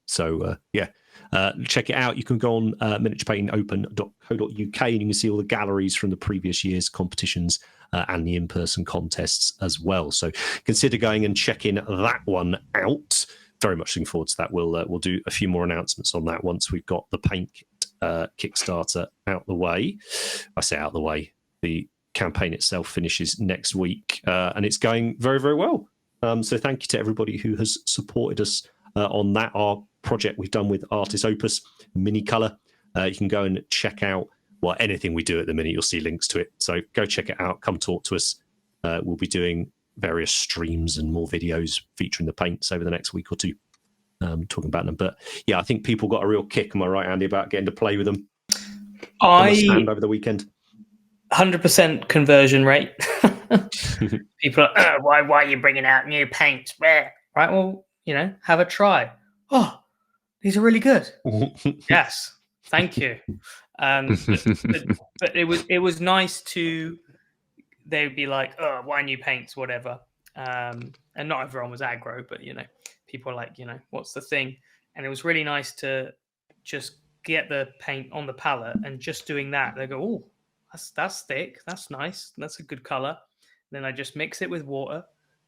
it out. You can go on miniaturepaintingopen.co.uk and you can see all the galleries from the previous year's competitions and the in-person contests as well. So consider going and checking that one out. Very much looking forward to that. We'll do a few more announcements on that once we've got the Paint Kickstarter out the way. I say out the way. The campaign itself finishes next week, and it's going very, very well. So thank you to everybody who has supported us on that. Our project we've done with Artist Opus, Mini Color. You can go and check out anything we do at the minute. You'll see links to it. So go check it out. Come talk to us. We'll be doing various streams and more videos featuring the paints over the next week or two, talking about them. But yeah, I think people got a real kick, am I right, Andy, about getting to play with them on the stand over the weekend? 100% conversion rate. People are, why are you bringing out new paints? Right, well, have a try. Oh, these are really good. Yes, thank you. But it was nice to, they'd be like, oh, why new paints, whatever. And not everyone was aggro, but people are like, what's the thing? And it was really nice to just get the paint on the palette and just doing that. They go, oh, that's thick, that's nice, that's a good color. And then I just mix it with water,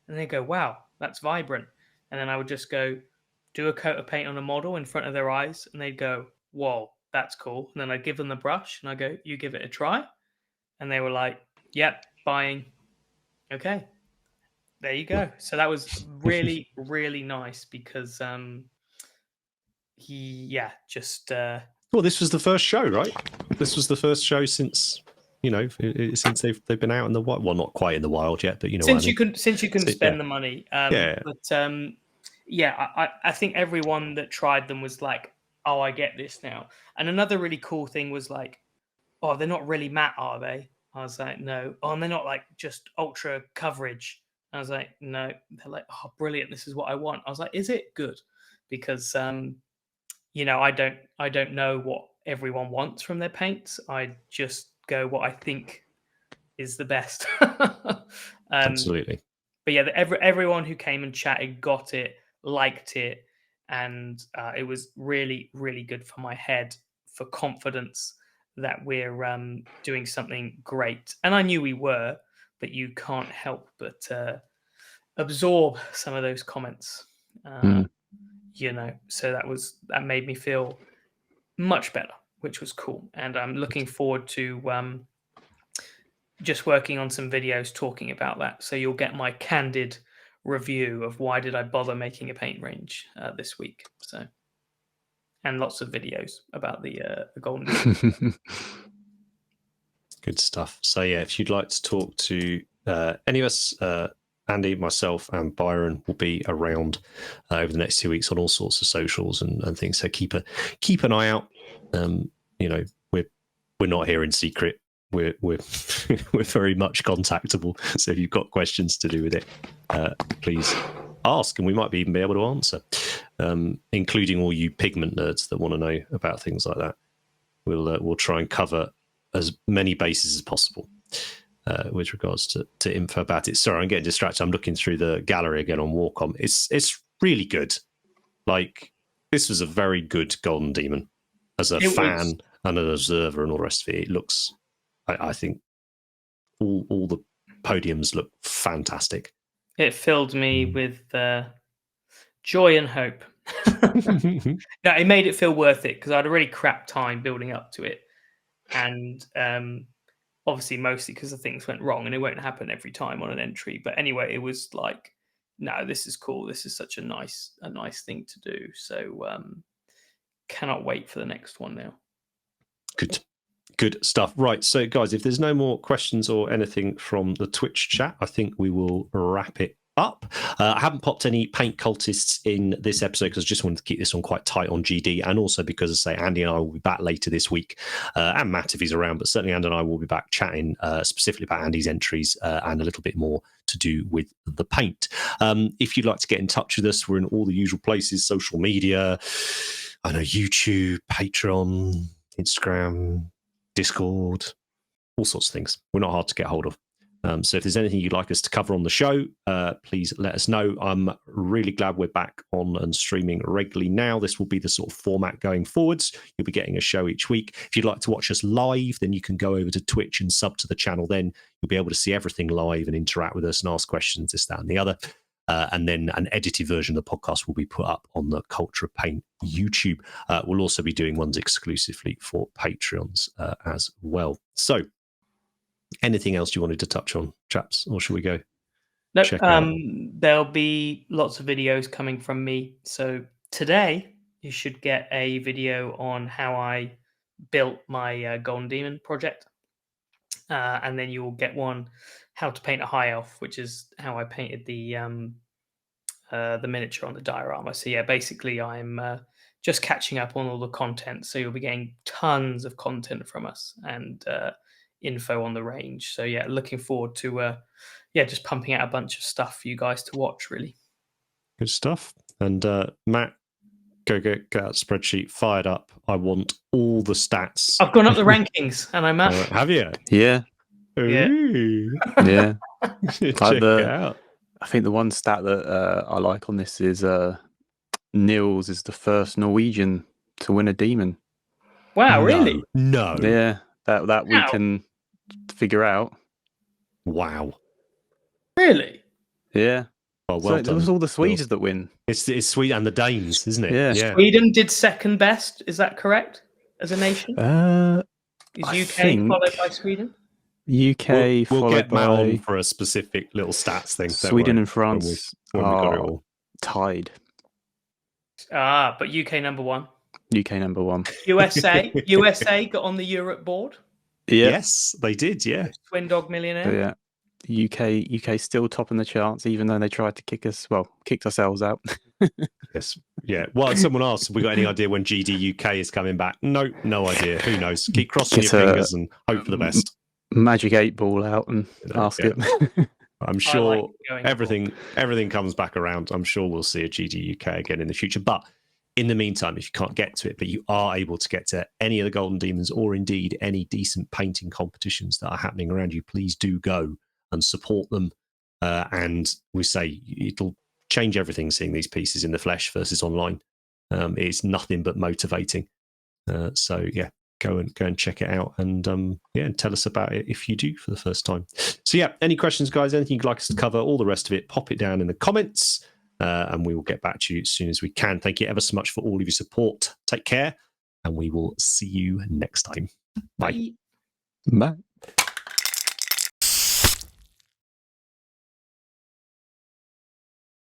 and they go, wow, that's vibrant. And then I would just go do a coat of paint on a model in front of their eyes, and they'd go, whoa, that's cool. And then I'd give them the brush, and I go, you give it a try. And they were like, yep, buying. Okay, there you go. So that was really, really nice because well, this was the first show, right? This was the first show since since they've been out in the wild. Well, not quite in the wild yet, but since you couldn't spend the money. I think everyone that tried them was like, oh, I get this now. And another really cool thing was like, oh, they're not really matte, are they? I was like, no. Oh, and they're not like just ultra coverage. I was like, no. They're like, oh, brilliant. This is what I want. I was like, is it good? Because I don't know what everyone wants from their paints. I just go what I think is the best. Absolutely. But yeah, everyone who came and chatted got it, liked it, and it was really, really good for my head, for confidence that we're doing something great. And I knew we were, but you can't help but absorb some of those comments. So that made me feel much better, which was cool. And I'm looking forward to just working on some videos talking about that. So you'll get my candid review of why did I bother making a paint range this week. So, and lots of videos about the golden. Good stuff. So yeah, if you'd like to talk to any of us, Andy, myself, and Byron will be around over the next 2 weeks on all sorts of socials and things. So keep an eye out. We're not here in secret. we're we're very much contactable. So if you've got questions to do with it, please ask, and we might even be able to answer, including all you pigment nerds that want to know about things like that. We'll try and cover as many bases as possible with regards to info about it. Sorry, I'm getting distracted. I'm looking through the gallery again on Warcom. It's really good. Like, this was a very good Golden Demon as a fan and an observer and all the rest of it. It looks, I think, all the podiums look fantastic. It filled me with joy and hope. No, it made it feel worth it because I had a really crap time building up to it, and obviously mostly because the things went wrong, and it won't happen every time on an entry. But anyway, it was like, no, this is cool. This is such a nice thing to do. So cannot wait for the next one now. Good stuff. Right, so guys, if there's no more questions or anything from the Twitch chat, I think we will wrap it up. I haven't popped any paint cultists in this episode because I just wanted to keep this one quite tight on GD, and also because, as I say, Andy and I will be back later this week, and Matt if he's around, but certainly Andy and I will be back chatting specifically about Andy's entries and a little bit more to do with the paint. If you'd like to get in touch with us, we're in all the usual places: social media, I know, YouTube, Patreon, Instagram, Discord, all sorts of things. We're not hard to get hold of. So if there's anything you'd like us to cover on the show, please let us know. I'm really glad we're back on and streaming regularly now. This will be the sort of format going forwards. You'll be getting a show each week. If you'd like to watch us live, then you can go over to Twitch and sub to the channel. Then you'll be able to see everything live and interact with us and ask questions, this, that, and the other. And then an edited version of the podcast will be put up on the Culture of Paint YouTube. We'll also be doing ones exclusively for Patreons as well. So, anything else you wanted to touch on, chaps, or should we go? No, there'll be lots of videos coming from me. So today you should get a video on how I built my Golden Demon project, and then you will get one how to paint a high elf, which is how I painted the miniature on the diorama. So yeah, basically I'm just catching up on all the content. So you'll be getting tons of content from us and info on the range. So yeah, looking forward to just pumping out a bunch of stuff for you guys to watch, really. Good stuff. And Matt, go get that spreadsheet fired up. I want all the stats. I've gone up the rankings, and I'm at. Have you? Yeah. Ooh. Yeah. Check it out. I think the one stat that I like on this is Niels is the first Norwegian to win a demon. Wow, really? No. Yeah, that we can figure out. Wow. Really? Yeah. Oh, well done. It was all the Swedes that win. It's Sweden and the Danes, isn't it? Yeah. Sweden did second best. Is that correct? As a nation? Is UK followed by Sweden? UK we'll followed get Matt by on for a specific little stats thing. Sweden and France when we got it all tied. But UK number one. UK number one. USA got on the Europe board. Yeah. Yes, they did. Yeah. Twin Dog Millionaire. Yeah. UK still topping the charts, even though they tried to kicked ourselves out. Yes. Yeah. Well, someone asked, have we got any idea when GD UK is coming back? No idea. Who knows? Keep crossing your fingers and hope for the best. Magic 8 ball out and ask it. I'm sure everything comes back around. I'm sure we'll see a GD UK again in the future. But in the meantime, if you can't get to it, but you are able to get to any of the Golden Demons or indeed any decent painting competitions that are happening around you, please do go and support them. And we say it'll change everything seeing these pieces in the flesh versus online. It's nothing but motivating. So yeah, go and check it out and and tell us about it if you do for the first time. So yeah, any questions, guys? Anything you'd like us to cover? All the rest of it, pop it down in the comments, and we will get back to you as soon as we can. Thank you ever so much for all of your support. Take care, and we will see you next time. Bye. Bye.